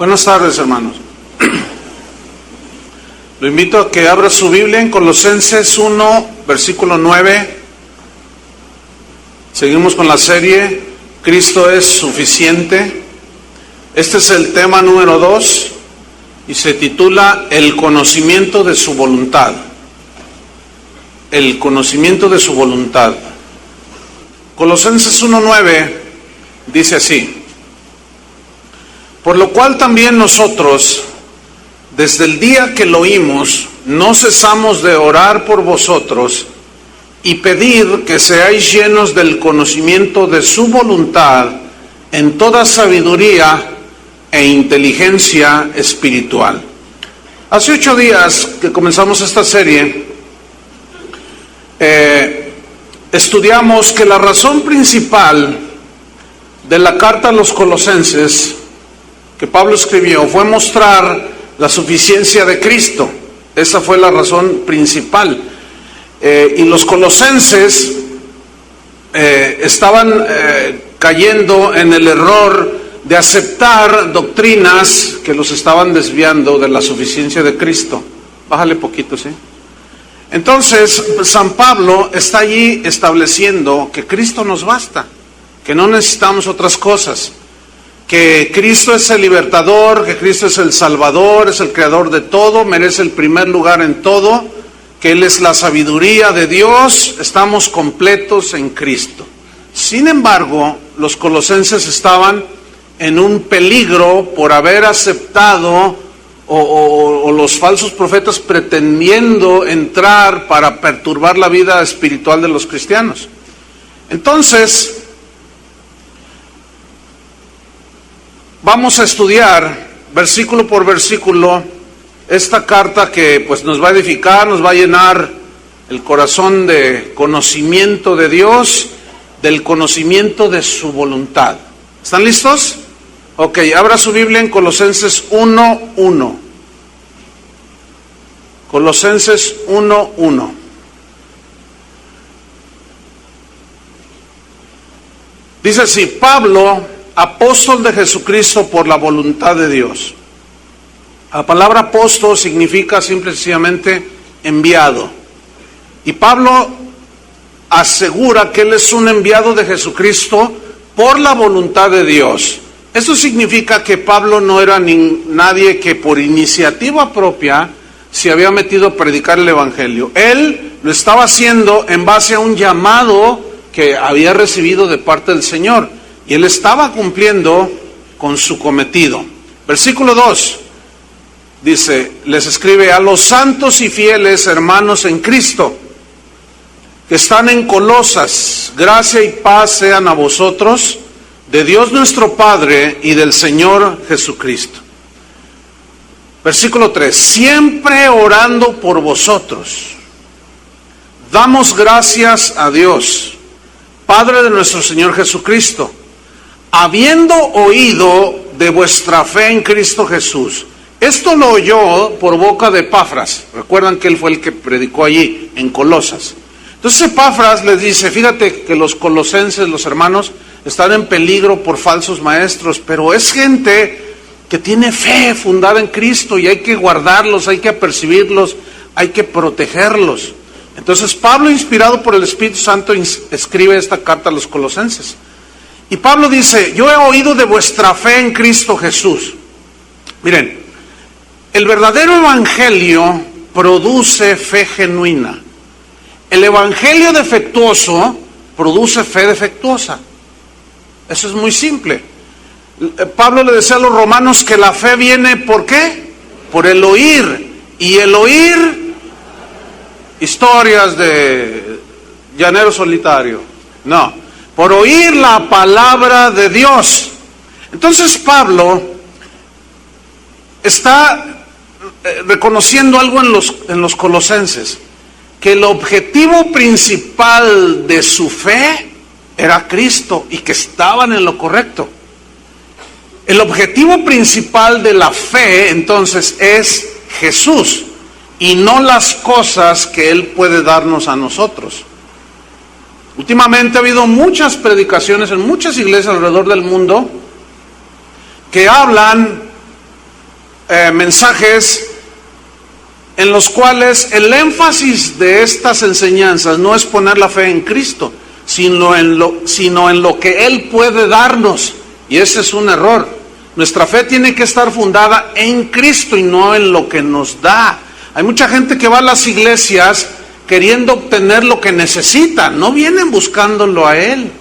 Buenas tardes, hermanos. Lo invito a que abra su Biblia en Colosenses 1, versículo 9. Seguimos con la serie Cristo es suficiente. Este es el tema número 2 y se titula El conocimiento de su voluntad. El conocimiento de su voluntad. Colosenses 1:9 dice así: por lo cual también nosotros, desde el día que lo oímos, no cesamos de orar por vosotros y pedir que seáis llenos del conocimiento de su voluntad en toda sabiduría e inteligencia espiritual. Hace 8 días que comenzamos esta serie, estudiamos que la razón principal de la carta a los Colosenses que Pablo escribió fue mostrar la suficiencia de Cristo. Esa fue la razón principal. Y los colosenses estaban cayendo en el error de aceptar doctrinas que los estaban desviando de la suficiencia de Cristo. Bájale poquito, ¿sí? Entonces, San Pablo está allí estableciendo que Cristo nos basta, que no necesitamos otras cosas, que Cristo es el libertador, que Cristo es el salvador, es el creador de todo, merece el primer lugar en todo, que Él es la sabiduría de Dios, estamos completos en Cristo. Sin embargo, los colosenses estaban en un peligro por haber aceptado o los falsos profetas pretendiendo entrar para perturbar la vida espiritual de los cristianos. Entonces, vamos a estudiar versículo por versículo esta carta que pues nos va a edificar, nos va a llenar el corazón de conocimiento de Dios, del conocimiento de su voluntad. ¿Están listos? Ok, abra su Biblia en Colosenses 1:1. Colosenses 1:1. Dice así: Pablo, apóstol de Jesucristo por la voluntad de Dios. La palabra apóstol significa simple y sencillamente enviado. Y Pablo asegura que él es un enviado de Jesucristo por la voluntad de Dios. Eso significa que Pablo no era nadie que por iniciativa propia se había metido a predicar el Evangelio. Él lo estaba haciendo en base a un llamado que había recibido de parte del Señor. Y él estaba cumpliendo con su cometido. Versículo 2 dice, les escribe: a los santos y fieles hermanos en Cristo, que están en Colosas, gracia y paz sean a vosotros, de Dios nuestro Padre y del Señor Jesucristo. Versículo 3, siempre orando por vosotros, damos gracias a Dios, Padre de nuestro Señor Jesucristo, habiendo oído de vuestra fe en Cristo Jesús. Esto lo oyó por boca de Epafras. Recuerdan que él fue el que predicó allí, en Colosas. Entonces Epafras les dice: fíjate que los colosenses, los hermanos, están en peligro por falsos maestros, pero es gente que tiene fe fundada en Cristo y hay que guardarlos, hay que apercibirlos, hay que protegerlos. Entonces Pablo, inspirado por el Espíritu Santo, escribe esta carta a los colosenses. Y Pablo dice: yo he oído de vuestra fe en Cristo Jesús. Miren, el verdadero evangelio produce fe genuina. El evangelio defectuoso produce fe defectuosa. Eso es muy simple. Pablo le decía a los romanos que la fe viene, ¿por qué? Por el oír. Y el oír, historias de llanero solitario. No, por oír la palabra de Dios. Entonces Pablo está reconociendo algo en los colosenses, que el objetivo principal de su fe era Cristo y que estaban en lo correcto. El objetivo principal de la fe entonces es Jesús y no las cosas que Él puede darnos a nosotros. Últimamente ha habido muchas predicaciones en muchas iglesias alrededor del mundo que hablan mensajes en los cuales el énfasis de estas enseñanzas no es poner la fe en Cristo, sino en lo que Él puede darnos. Y ese es un error. Nuestra fe tiene que estar fundada en Cristo y no en lo que nos da. Hay mucha gente que va a las iglesias queriendo obtener lo que necesitan. No vienen buscándolo a Él,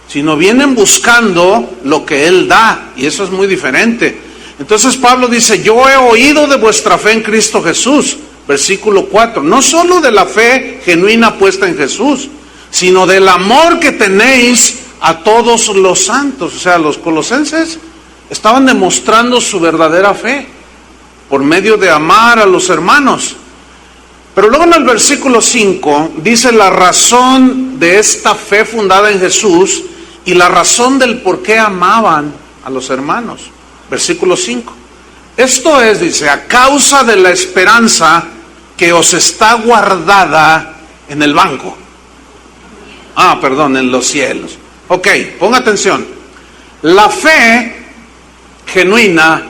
sino vienen buscando lo que Él da. Y eso es muy diferente. Entonces Pablo dice, yo he oído de vuestra fe en Cristo Jesús. Versículo 4. No solo de la fe genuina puesta en Jesús, sino del amor que tenéis a todos los santos. O sea, los colosenses estaban demostrando su verdadera fe por medio de amar a los hermanos. Pero luego en el versículo 5 dice la razón de esta fe fundada en Jesús y la razón del por qué amaban a los hermanos. Versículo 5. Esto es, dice, a causa de la esperanza que os está guardada en el banco. En los cielos. Ok, ponga atención. La fe genuina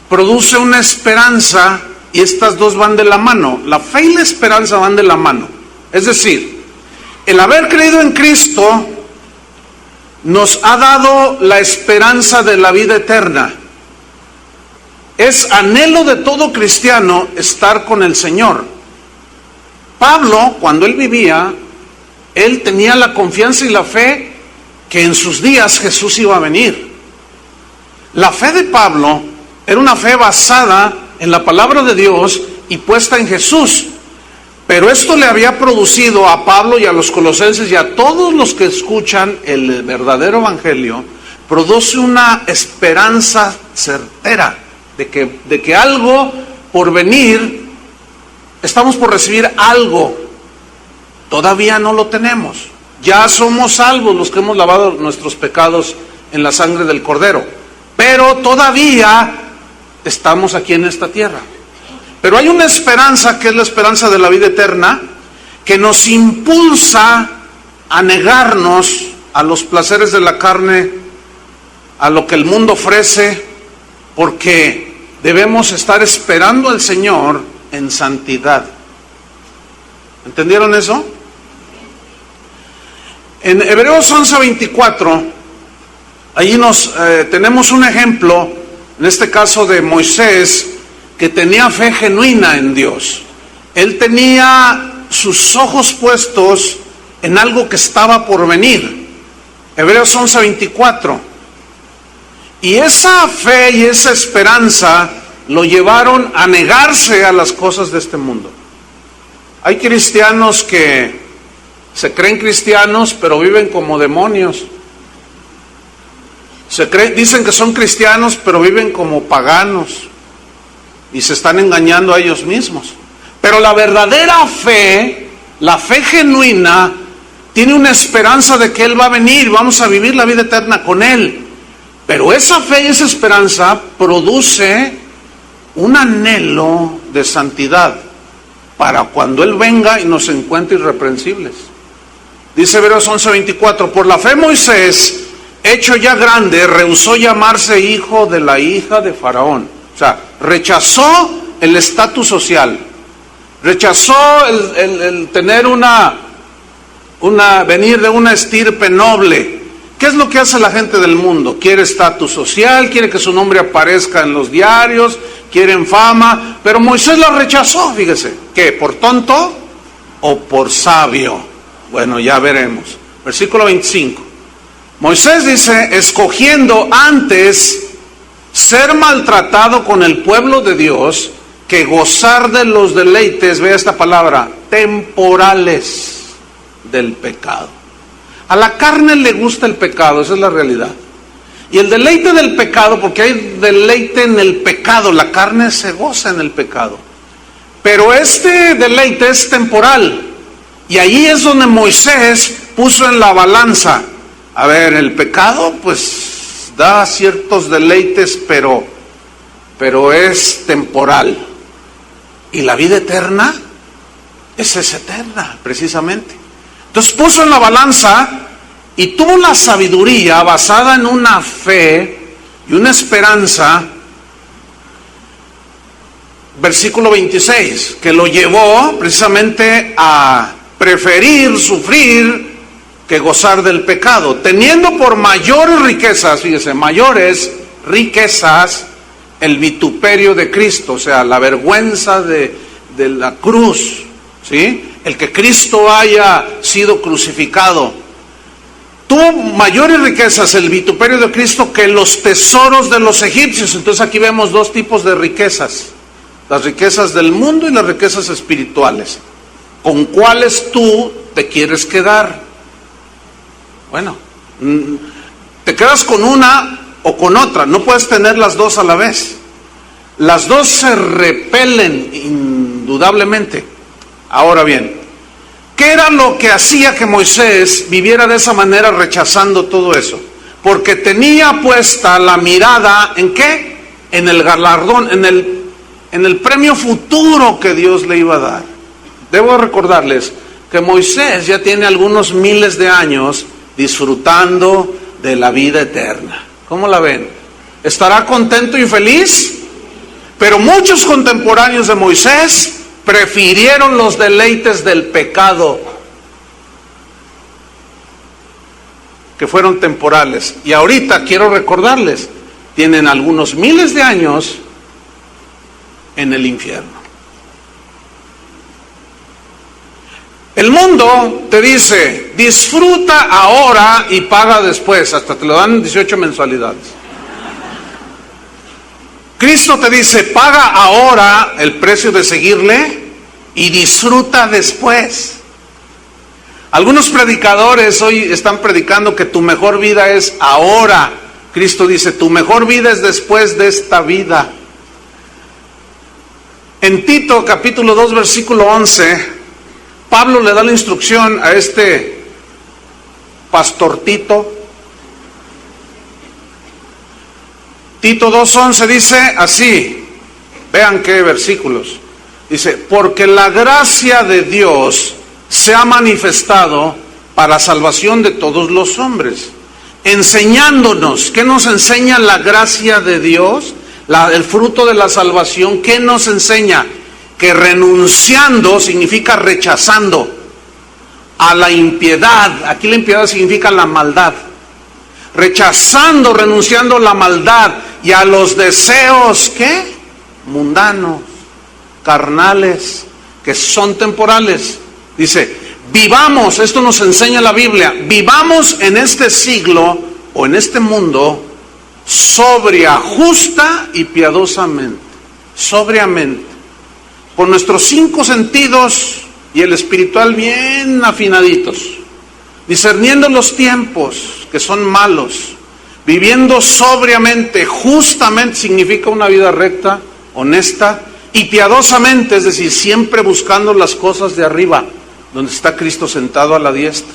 produce una esperanza y estas dos van de la mano. La fe y la esperanza van de la mano. Es decir, el haber creído en Cristo nos ha dado la esperanza de la vida eterna. Es anhelo de todo cristiano estar con el Señor. Pablo, cuando él vivía, él tenía la confianza y la fe que en sus días Jesús iba a venir. La fe de Pablo era una fe basada en la palabra de Dios y puesta en Jesús. Pero esto le había producido a Pablo y a los colosenses y a todos los que escuchan el verdadero evangelio, produce una esperanza certera de que algo por venir, estamos por recibir algo. Todavía no lo tenemos. Ya somos salvos los que hemos lavado nuestros pecados en la sangre del Cordero. Pero todavía estamos aquí en esta tierra. Pero hay una esperanza que es la esperanza de la vida eterna, que nos impulsa a negarnos a los placeres de la carne, a lo que el mundo ofrece, porque debemos estar esperando al Señor en santidad. ¿Entendieron eso? En Hebreos 11:24, allí tenemos un ejemplo, en este caso de Moisés, que tenía fe genuina en Dios. Él tenía sus ojos puestos en algo que estaba por venir. Hebreos 11:24. Y esa fe y esa esperanza lo llevaron a negarse a las cosas de este mundo. Hay cristianos que se creen cristianos, pero viven como demonios. Dicen que son cristianos, pero viven como paganos. Y se están engañando a ellos mismos. Pero la verdadera fe, la fe genuina, tiene una esperanza de que Él va a venir, vamos a vivir la vida eterna con Él. Pero esa fe y esa esperanza produce un anhelo de santidad para cuando Él venga y nos encuentre irreprensibles. Dice Hebreos 11:24, por la fe Moisés, hecho ya grande, rehusó llamarse hijo de la hija de Faraón. O sea, rechazó el estatus social, rechazó el tener venir de una estirpe noble. ¿Qué es lo que hace la gente del mundo? Quiere estatus social, quiere que su nombre aparezca en los diarios, quieren fama, pero Moisés la rechazó, fíjese. ¿Qué? ¿Por tonto o por sabio? Bueno, ya veremos. Versículo 25. Moisés dice, escogiendo antes ser maltratado con el pueblo de Dios que gozar de los deleites, vea esta palabra, temporales del pecado. A la carne le gusta el pecado, esa es la realidad. Y el deleite del pecado, porque hay deleite en el pecado, la carne se goza en el pecado. Pero este deleite es temporal. Y ahí es donde Moisés puso en la balanza. A ver, el pecado pues da ciertos deleites, pero es temporal. Y la vida eterna, esa es eterna, precisamente. Entonces puso en la balanza y tuvo la sabiduría basada en una fe y una esperanza versículo 26, que lo llevó precisamente a preferir sufrir que gozar del pecado, teniendo por mayores riquezas, fíjese, mayores riquezas, el vituperio de Cristo, o sea, la vergüenza de la cruz, ¿sí? El que Cristo haya sido crucificado. Tuvo mayores riquezas el vituperio de Cristo que los tesoros de los egipcios. Entonces aquí vemos dos tipos de riquezas: las riquezas del mundo y las riquezas espirituales. ¿Con cuáles tú te quieres quedar? Bueno, te quedas con una o con otra, no puedes tener las dos a la vez. Las dos se repelen indudablemente. Ahora bien, ¿qué era lo que hacía que Moisés viviera de esa manera, rechazando todo eso? Porque tenía puesta la mirada ¿en qué? En el galardón, en el premio futuro que Dios le iba a dar. Debo recordarles que Moisés ya tiene algunos miles de años disfrutando de la vida eterna. ¿Cómo la ven? ¿Estará contento y feliz? Pero muchos contemporáneos de Moisés prefirieron los deleites del pecado, que fueron temporales. Y ahorita quiero recordarles, tienen algunos miles de años en el infierno. El mundo te dice, disfruta ahora y paga después, hasta te lo dan 18 mensualidades. Cristo te dice, paga ahora el precio de seguirle y disfruta después. Algunos predicadores hoy están predicando que tu mejor vida es ahora. Cristo dice, tu mejor vida es después de esta vida. En Tito capítulo 2 versículo 11, Pablo le da la instrucción a este pastor Tito. Tito 2:11 dice así, vean qué versículos. Dice, porque la gracia de Dios se ha manifestado para salvación de todos los hombres, enseñándonos. ¿Qué nos enseña la gracia de Dios? El fruto de la salvación. ¿Qué nos enseña? Que renunciando significa rechazando a la impiedad. Aquí la impiedad significa la maldad. Rechazando, renunciando a la maldad y a los deseos, ¿qué? Mundanos, carnales, que son temporales. Dice, vivamos, esto nos enseña la Biblia, vivamos en este siglo o en este mundo sobria, justa y piadosamente, sobriamente, con nuestros 5 sentidos y el espiritual bien afinaditos, discerniendo los tiempos que son malos, viviendo sobriamente, justamente significa una vida recta, honesta y piadosamente, es decir, siempre buscando las cosas de arriba, donde está Cristo sentado a la diestra.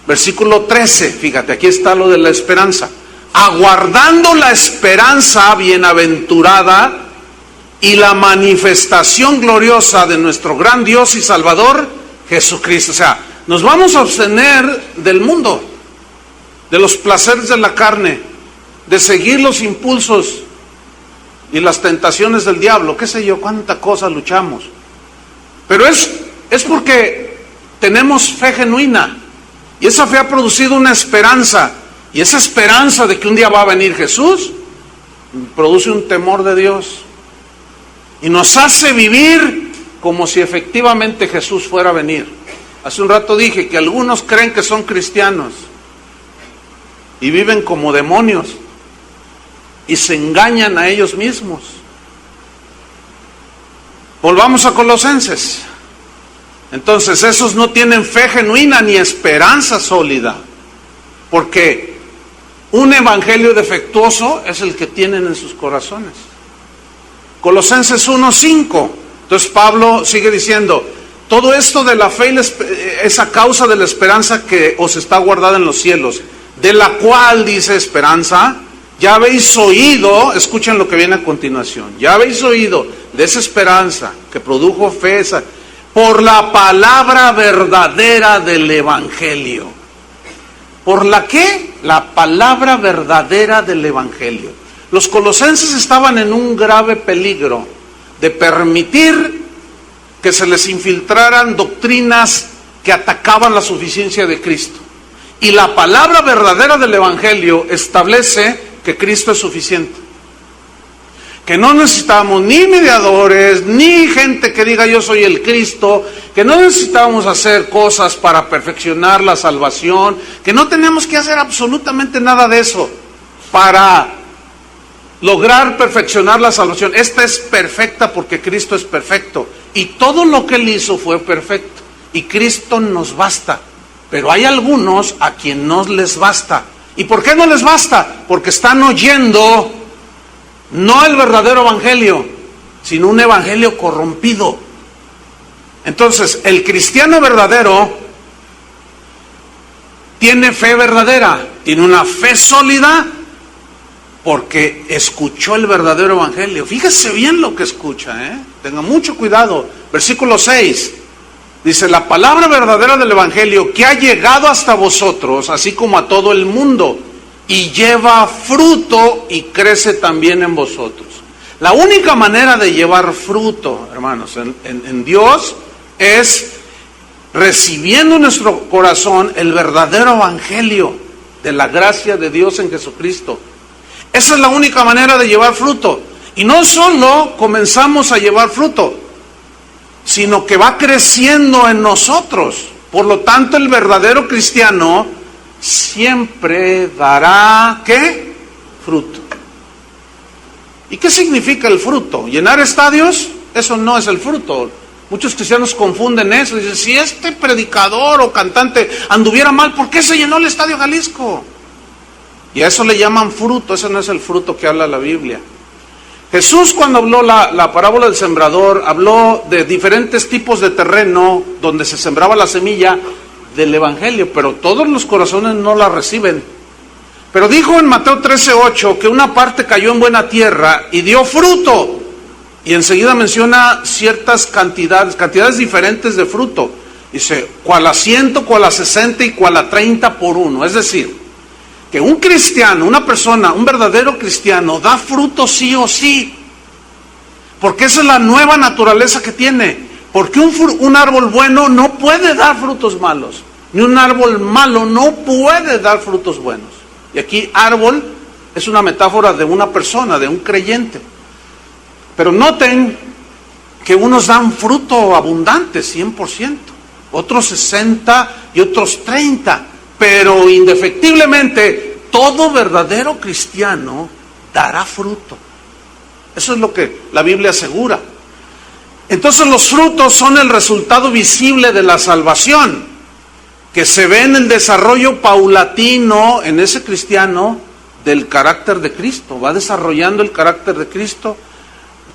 Versículo 13, fíjate, aquí está lo de la esperanza. Aguardando la esperanza bienaventurada y la manifestación gloriosa de nuestro gran Dios y Salvador, Jesucristo. O sea, nos vamos a abstener del mundo, de los placeres de la carne, de seguir los impulsos y las tentaciones del diablo, qué sé yo, cuánta cosa luchamos. Pero es porque tenemos fe genuina, y esa fe ha producido una esperanza, y esa esperanza de que un día va a venir Jesús, produce un temor de Dios, y nos hace vivir como si efectivamente Jesús fuera a venir. Hace un rato dije que algunos creen que son cristianos, y viven como demonios, y se engañan a ellos mismos. Volvamos a Colosenses. Entonces, esos no tienen fe genuina ni esperanza sólida, porque un evangelio defectuoso es el que tienen en sus corazones. Colosenses 1:5. Entonces Pablo sigue diciendo, todo esto de la fe es a causa de la esperanza que os está guardada en los cielos, de la cual, dice esperanza, ya habéis oído. Escuchen lo que viene a continuación. Ya habéis oído de esa esperanza que produjo fe, por la palabra verdadera del evangelio. ¿Por la qué? La palabra verdadera del evangelio. Los colosenses estaban en un grave peligro. de permitir que se les infiltraran doctrinas que atacaban la suficiencia de Cristo. Y la palabra verdadera del Evangelio establece que Cristo es suficiente. Que no necesitamos ni mediadores, ni gente que diga yo soy el Cristo, que no necesitamos hacer cosas para perfeccionar la salvación, que no tenemos que hacer absolutamente nada de eso para lograr perfeccionar la salvación. Esta es perfecta porque Cristo es perfecto. Y todo lo que Él hizo fue perfecto. Y Cristo nos basta. Pero hay algunos a quien no les basta. ¿Y por qué no les basta? Porque están oyendo no el verdadero evangelio, sino un evangelio corrompido. Entonces, el cristiano verdadero tiene fe verdadera, tiene una fe sólida, porque escuchó el verdadero evangelio. Fíjese bien lo que escucha, tenga mucho cuidado. Versículo 6, dice: la palabra verdadera del evangelio que ha llegado hasta vosotros, así como a todo el mundo, y lleva fruto y crece también en vosotros. La única manera de llevar fruto, hermanos, en Dios, es recibiendo en nuestro corazón el verdadero evangelio de la gracia de Dios en Jesucristo. Esa es la única manera de llevar fruto. Y no solo comenzamos a llevar fruto, sino que va creciendo en nosotros. Por lo tanto, el verdadero cristiano siempre dará, ¿qué? Fruto. ¿Y qué significa el fruto? ¿Llenar estadios? Eso no es el fruto. Muchos cristianos confunden eso. Dicen, si este predicador o cantante anduviera mal, ¿por qué se llenó el Estadio Jalisco? Y a eso le llaman fruto. Ese no es el fruto que habla la Biblia. Jesús, cuando habló la parábola del sembrador, habló de diferentes tipos de terreno donde se sembraba la semilla del evangelio, pero todos los corazones no la reciben. Pero dijo en Mateo 13:8 que una parte cayó en buena tierra y dio fruto, y enseguida menciona ciertas cantidades diferentes de fruto. Dice, cual a 100, cual a 60 y cual a 30 por uno. Es decir, que un cristiano, una persona, un verdadero cristiano, da fruto sí o sí, porque esa es la nueva naturaleza que tiene. Porque un árbol bueno no puede dar frutos malos, ni un árbol malo no puede dar frutos buenos. Y aquí árbol es una metáfora de una persona, de un creyente. Pero noten que unos dan fruto abundante, 100%, otros 60 y otros 30, pero indefectiblemente todo verdadero cristiano dará fruto. Eso es lo que la Biblia asegura. Entonces los frutos son el resultado visible de la salvación, que se ve en el desarrollo paulatino en ese cristiano del carácter de Cristo. Va desarrollando el carácter de Cristo,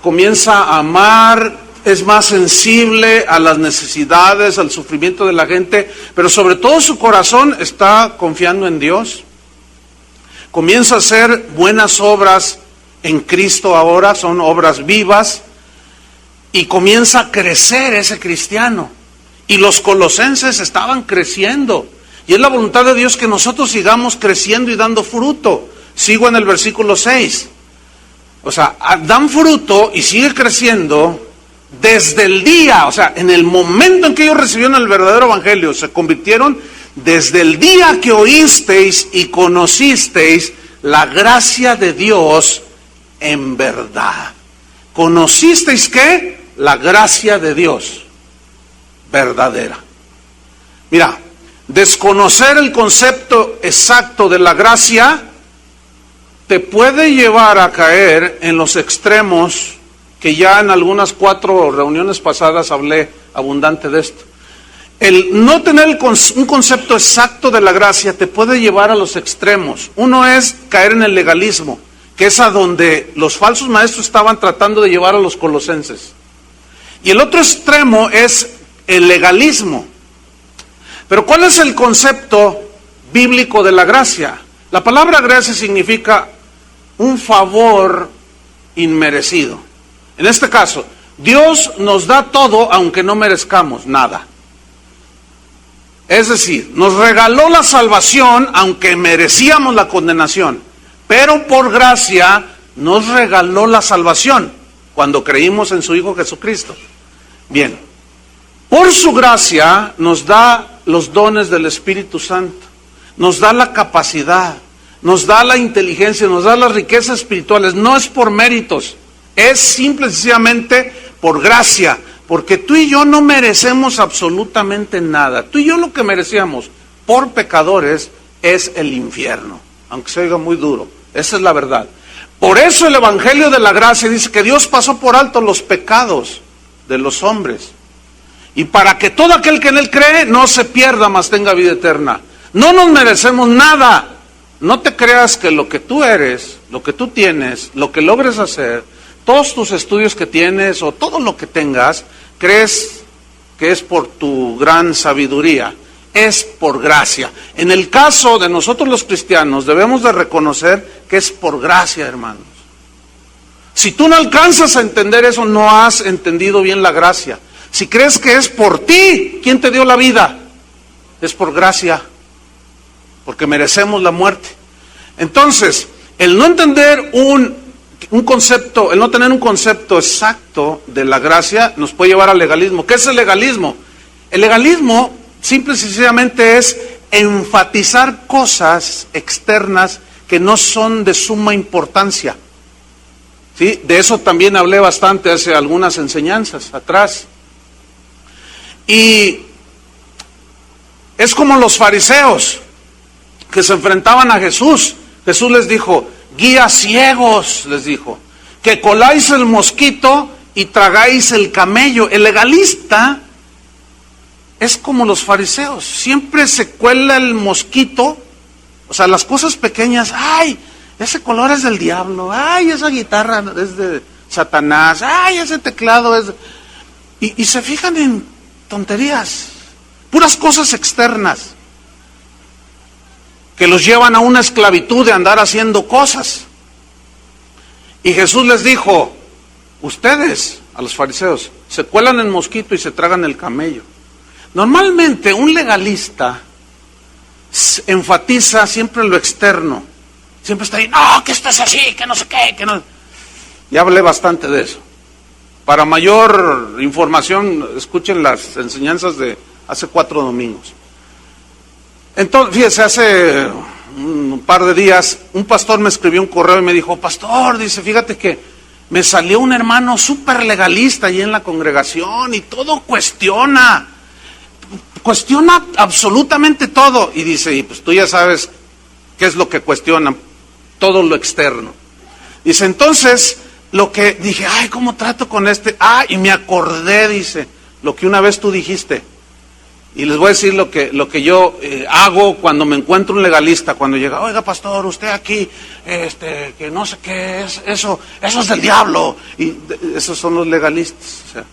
comienza a amar, es más sensible a las necesidades, al sufrimiento de la gente, pero sobre todo su corazón está confiando en Dios. Comienza a hacer buenas obras en Cristo ahora, son obras vivas, y comienza a crecer ese cristiano. Y los colosenses estaban creciendo, y es la voluntad de Dios que nosotros sigamos creciendo y dando fruto. Sigo en el versículo 6. O sea, dan fruto y sigue creciendo desde el día, o sea, en el momento en que ellos recibieron el verdadero evangelio, se convirtieron desde el día que oísteis y conocisteis la gracia de Dios en verdad. ¿Conocisteis qué? La gracia de Dios verdadera. Mira, desconocer el concepto exacto de la gracia te puede llevar a caer en los extremos, que ya en algunas 4 reuniones pasadas hablé abundante de esto. El no tener un concepto exacto de la gracia te puede llevar a los extremos. Uno es caer en el legalismo, que es a donde los falsos maestros estaban tratando de llevar a los colosenses. Y el otro extremo es el legalismo. Pero ¿cuál es el concepto bíblico de la gracia? La palabra gracia significa un favor inmerecido. En este caso, Dios nos da todo aunque no merezcamos nada. Es decir, nos regaló la salvación aunque merecíamos la condenación, pero por gracia nos regaló la salvación. cuando creímos en su Hijo Jesucristo. Bien, por su gracia nos da los dones del Espíritu Santo, nos da la capacidad, nos da la inteligencia, nos da las riquezas espirituales. No es por méritos, es simple y sencillamente por gracia, porque tú y yo no merecemos absolutamente nada. Tú y yo lo que merecíamos por pecadores es el infierno, aunque se oiga muy duro, esa es la verdad. Por eso el Evangelio de la Gracia dice que Dios pasó por alto los pecados de los hombres, y para que todo aquel que en Él cree no se pierda, mas tenga vida eterna. No nos merecemos nada. No te creas que lo que tú eres, lo que tú tienes, lo que logres hacer, todos tus estudios que tienes o todo lo que tengas, crees que es por tu gran sabiduría. Es por gracia. En el caso de nosotros los cristianos, debemos de reconocer que es por gracia, hermanos. Si tú no alcanzas a entender eso, no has entendido bien la gracia. Si crees que es por ti, ¿quién te dio la vida? Es por gracia, porque merecemos la muerte. Entonces, el no entender un concepto, el no tener un concepto exacto de la gracia, nos puede llevar al legalismo. ¿Qué es el legalismo? El legalismo, simple y sencillamente, es enfatizar cosas externas que no son de suma importancia. ¿Sí? De eso también hablé bastante hace algunas enseñanzas atrás. Y es como los fariseos que se enfrentaban a Jesús. Jesús les dijo, guías ciegos, les dijo, que coláis el mosquito y tragáis el camello. El legalista es como los fariseos, siempre se cuela el mosquito, o sea, las cosas pequeñas, ay, ese color es del diablo, ay, esa guitarra es de Satanás, ay, ese teclado es... Y se fijan en tonterías, puras cosas externas, que los llevan a una esclavitud de andar haciendo cosas. Y Jesús les dijo, ustedes, a los fariseos, se cuelan el mosquito y se tragan el camello. Normalmente un legalista enfatiza siempre lo externo, siempre está ahí, no, que esto es así, que no sé qué, que no... Ya hablé bastante de eso. Para mayor información, escuchen las enseñanzas de hace 4 domingos. Entonces, fíjese, hace un par de días, un pastor me escribió un correo y me dijo, pastor, dice, fíjate que me salió un hermano súper legalista ahí en la congregación y todo cuestiona absolutamente todo. Y dice, y pues tú ya sabes qué es lo que cuestiona, todo lo externo. Dice, entonces, lo que dije, ay, ¿cómo trato con este? Ah, y me acordé, dice, lo que una vez tú dijiste. Y les voy a decir lo que yo hago cuando me encuentro un legalista, cuando llega, oiga pastor, usted aquí, que no sé qué es, eso es del diablo. Y esos son los legalistas. O sea,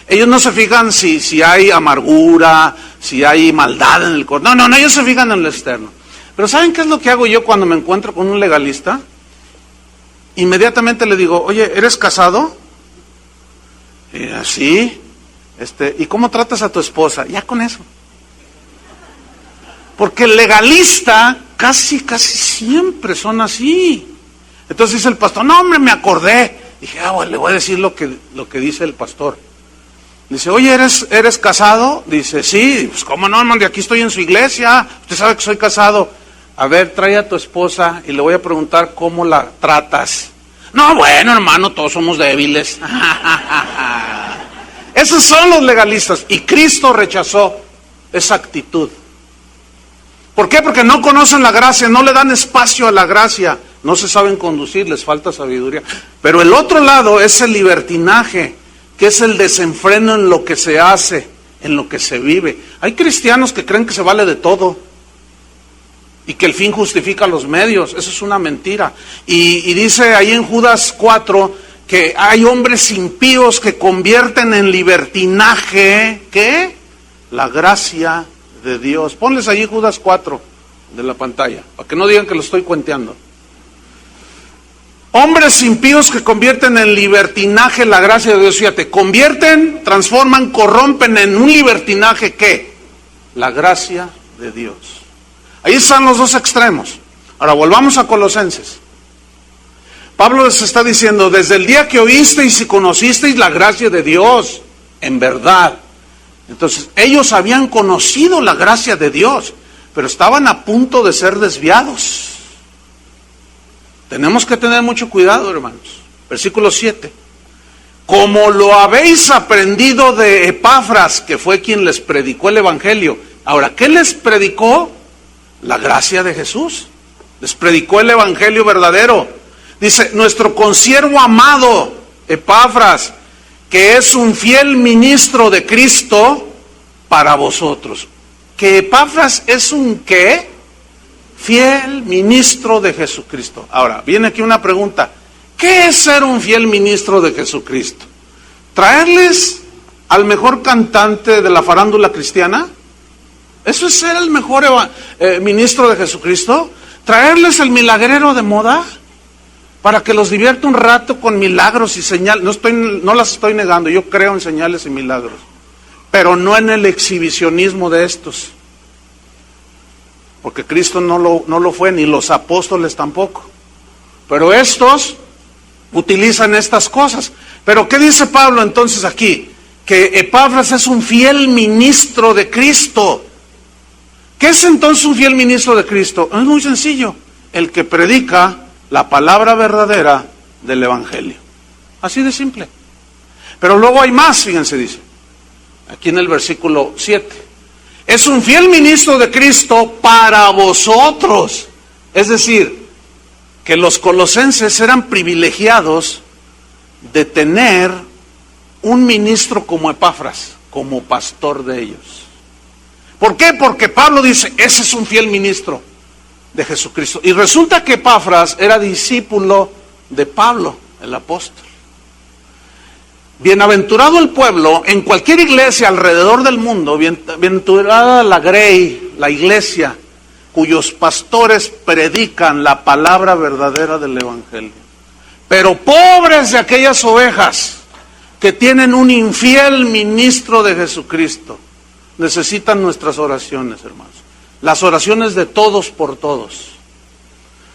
ellos no se fijan si hay amargura, si hay maldad en el corazón. No, ellos se fijan en lo externo. Pero ¿saben qué es lo que hago yo cuando me encuentro con un legalista? Inmediatamente le digo, oye, ¿eres casado? Sí. ¿Y cómo tratas a tu esposa? Ya con eso. Porque el legalista casi siempre son así. Entonces dice el pastor, no hombre, me acordé. Dije, bueno, le voy a decir lo que dice el pastor. Dice, oye, ¿eres casado? Dice, sí. Pues cómo no, hermano, aquí estoy en su iglesia. Usted sabe que soy casado. A ver, trae a tu esposa y le voy a preguntar cómo la tratas. No, bueno, hermano, todos somos débiles. Esos son los legalistas. Y Cristo rechazó esa actitud. ¿Por qué? Porque no conocen la gracia, no le dan espacio a la gracia, no se saben conducir, les falta sabiduría. Pero el otro lado es el libertinaje, que es el desenfreno en lo que se hace, en lo que se vive. Hay cristianos que creen que se vale de todo y que el fin justifica los medios. Eso es una mentira. Y dice ahí en Judas 4 que hay hombres impíos que convierten en libertinaje, ¿qué? La gracia de Dios. Ponles ahí Judas 4 de la pantalla, para que no digan que lo estoy cuenteando. Hombres impíos que convierten en libertinaje la gracia de Dios. Fíjate, convierten, transforman, corrompen en un libertinaje, ¿qué? La gracia de Dios. Ahí están los dos extremos. Ahora volvamos a Colosenses. Pablo les está diciendo, desde el día que oísteis y conocisteis la gracia de Dios, en verdad. Entonces, ellos habían conocido la gracia de Dios, pero estaban a punto de ser desviados. Tenemos que tener mucho cuidado, hermanos. Versículo 7. Como lo habéis aprendido de Epafras, que fue quien les predicó el Evangelio. Ahora, ¿qué les predicó? La gracia de Jesús. Les predicó el Evangelio verdadero. Dice, nuestro consiervo amado, Epafras, que es un fiel ministro de Cristo para vosotros. ¿Que Epafras es un qué? Fiel ministro de Jesucristo. Ahora, viene aquí una pregunta. ¿Qué es ser un fiel ministro de Jesucristo? ¿Traerles al mejor cantante de la farándula cristiana? ¿Eso es ser el mejor ministro de Jesucristo? ¿Traerles el milagrero de moda? Para que los divierta un rato con milagros y señales. No las estoy negando, yo creo en señales y milagros. Pero no en el exhibicionismo de estos. Porque Cristo no lo fue, ni los apóstoles tampoco. Pero estos utilizan estas cosas. Pero ¿qué dice Pablo entonces aquí? Que Epafras es un fiel ministro de Cristo. ¿Qué es entonces un fiel ministro de Cristo? Es muy sencillo. El que predica la palabra verdadera del Evangelio. Así de simple. Pero luego hay más, fíjense, dice. Aquí en el versículo 7. Es un fiel ministro de Cristo para vosotros. Es decir, que los colosenses eran privilegiados de tener un ministro como Epafras, como pastor de ellos. ¿Por qué? Porque Pablo dice, ese es un fiel ministro de Jesucristo. Y resulta que Epafras era discípulo de Pablo, el apóstol. Bienaventurado el pueblo, en cualquier iglesia alrededor del mundo, bienaventurada la grey, la iglesia, cuyos pastores predican la palabra verdadera del Evangelio. Pero pobres de aquellas ovejas que tienen un infiel ministro de Jesucristo, necesitan nuestras oraciones, hermanos. Las oraciones de todos por todos.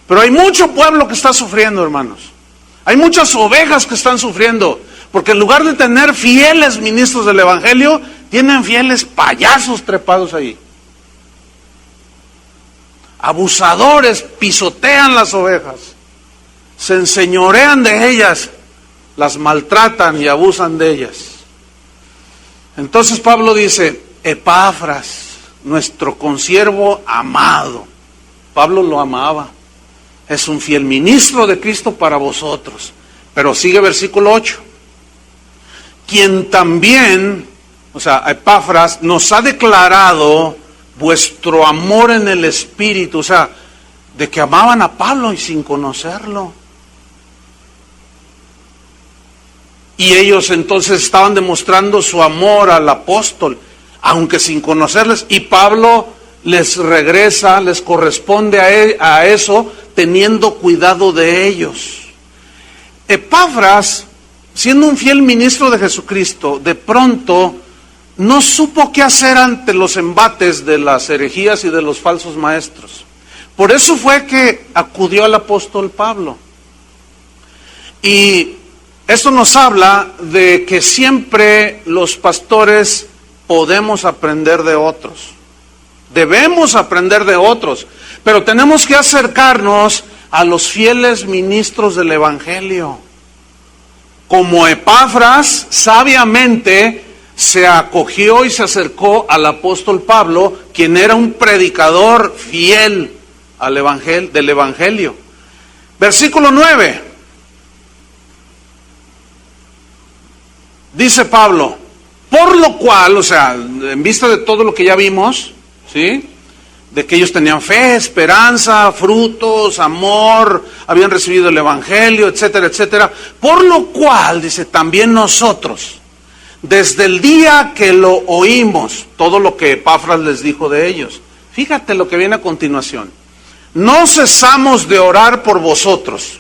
Pero hay mucho pueblo que está sufriendo, hermanos. Hay muchas ovejas que están sufriendo, porque en lugar de tener fieles ministros del Evangelio, tienen fieles payasos trepados ahí. Abusadores, pisotean las ovejas, se enseñorean de ellas, las maltratan y abusan de ellas. Entonces Pablo dice, Epafras, nuestro consiervo amado. Pablo lo amaba. Es un fiel ministro de Cristo para vosotros. Pero sigue versículo 8. Quien también, o sea, Epafras, nos ha declarado vuestro amor en el Espíritu. O sea, de que amaban a Pablo y sin conocerlo. Y ellos entonces estaban demostrando su amor al apóstol, aunque sin conocerles. Y Pablo les regresa, les corresponde a eso, teniendo cuidado de ellos. Epafras, siendo un fiel ministro de Jesucristo, de pronto no supo qué hacer ante los embates de las herejías y de los falsos maestros. Por eso fue que acudió al apóstol Pablo. Y esto nos habla de que siempre los pastores podemos aprender de otros. Debemos aprender de otros, pero tenemos que acercarnos a los fieles ministros del Evangelio. Como Epafras, sabiamente se acogió y se acercó al apóstol Pablo, quien era un predicador fiel del Evangelio. Versículo 9. Dice Pablo, por lo cual, o sea, en vista de todo lo que ya vimos, ¿sí? De que ellos tenían fe, esperanza, frutos, amor, habían recibido el Evangelio, etcétera, etcétera. Por lo cual, dice, también nosotros, desde el día que lo oímos, todo lo que Epafras les dijo de ellos. Fíjate lo que viene a continuación. No cesamos de orar por vosotros.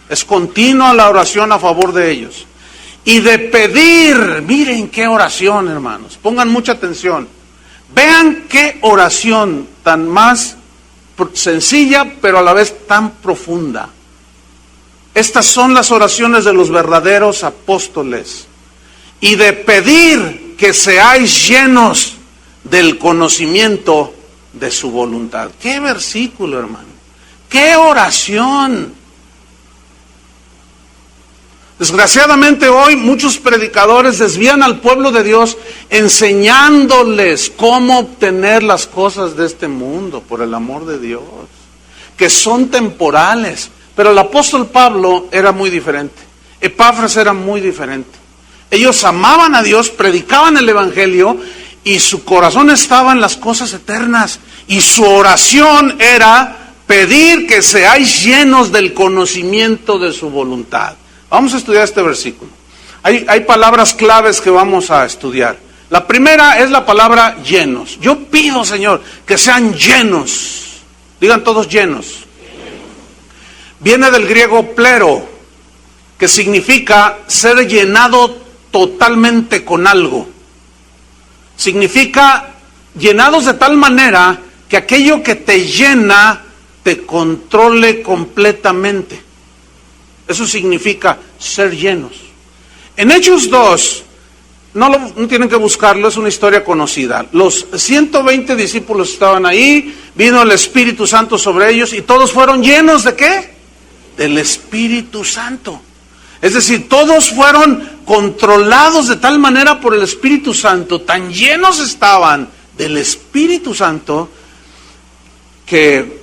Es continua la oración a favor de ellos. Y de pedir, miren qué oración, hermanos, pongan mucha atención. Vean qué oración tan más sencilla, pero a la vez tan profunda. Estas son las oraciones de los verdaderos apóstoles. Y de pedir que seáis llenos del conocimiento de su voluntad. ¡Qué versículo, hermano! ¡Qué oración! Desgraciadamente hoy muchos predicadores desvían al pueblo de Dios enseñándoles cómo obtener las cosas de este mundo, por el amor de Dios, que son temporales. Pero el apóstol Pablo era muy diferente. Epafras era muy diferente. Ellos amaban a Dios, predicaban el evangelio y su corazón estaba en las cosas eternas. Y su oración era pedir que seáis llenos del conocimiento de su voluntad. Vamos a estudiar este versículo. Hay palabras claves que vamos a estudiar. La primera es la palabra llenos. Yo pido, Señor, que sean llenos. Digan todos llenos. Viene del griego plero, que significa ser llenado totalmente con algo. Significa llenados de tal manera que aquello que te llena te controle completamente. Eso significa ser llenos. En Hechos 2, no tienen que buscarlo, es una historia conocida. Los 120 discípulos estaban ahí, vino el Espíritu Santo sobre ellos y todos fueron llenos ¿de qué? Del Espíritu Santo. Es decir, todos fueron controlados de tal manera por el Espíritu Santo, tan llenos estaban del Espíritu Santo, que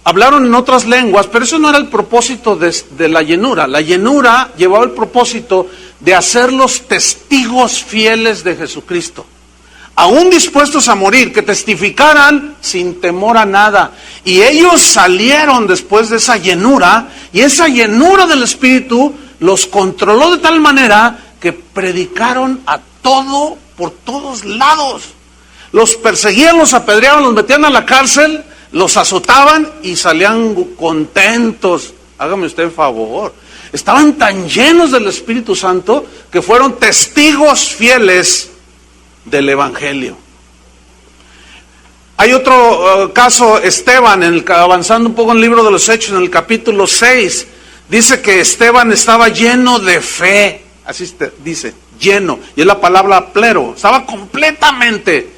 hablaron en otras lenguas, pero eso no era el propósito de la llenura. La llenura llevaba el propósito de hacerlos testigos fieles de Jesucristo, aún dispuestos a morir, que testificaran sin temor a nada. Y ellos salieron después de esa llenura, y esa llenura del Espíritu los controló de tal manera que predicaron a todo, por todos lados. Los perseguían, los apedreaban, los metían a la cárcel, los azotaban y salían contentos. Hágame usted el favor. Estaban tan llenos del Espíritu Santo que fueron testigos fieles del Evangelio. Hay otro caso, Esteban, avanzando un poco en el libro de los Hechos, en el capítulo 6, dice que Esteban estaba lleno de fe, así dice, lleno, y es la palabra plero, estaba completamente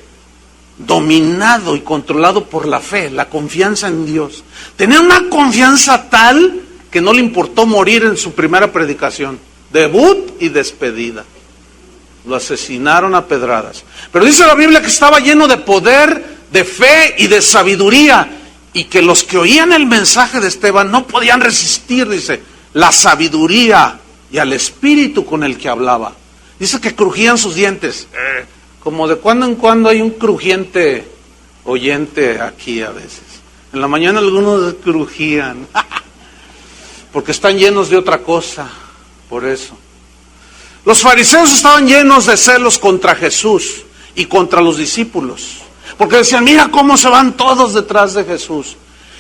dominado y controlado por la fe, la confianza en Dios. Tenía una confianza tal que no le importó morir en su primera predicación, debut y despedida. Lo asesinaron a pedradas. Pero dice la Biblia que estaba lleno de poder, de fe y de sabiduría, y que los que oían el mensaje de Esteban no podían resistir, dice, la sabiduría y al espíritu con el que hablaba. Dice que crujían sus dientes, como de cuando en cuando hay un crujiente oyente aquí a veces. En la mañana algunos crujían, porque están llenos de otra cosa, por eso. Los fariseos estaban llenos de celos contra Jesús y contra los discípulos, porque decían, mira cómo se van todos detrás de Jesús.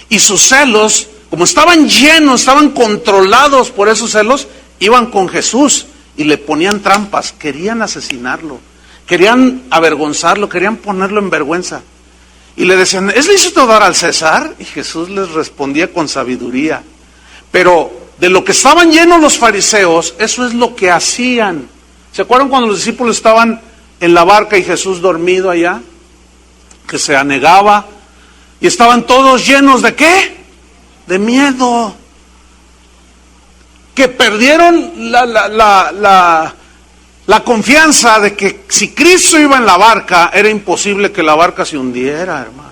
Y sus celos, como estaban llenos, estaban controlados por esos celos, iban con Jesús y le ponían trampas, querían asesinarlo, querían avergonzarlo, querían ponerlo en vergüenza. Y le decían, ¿es lícito dar al César? Y Jesús les respondía con sabiduría. Pero de lo que estaban llenos los fariseos, eso es lo que hacían. ¿Se acuerdan cuando los discípulos estaban en la barca y Jesús dormido allá? Que se anegaba y estaban todos llenos ¿de qué? De miedo. Que perdieron la confianza de que si Cristo iba en la barca, era imposible que la barca se hundiera, hermanos.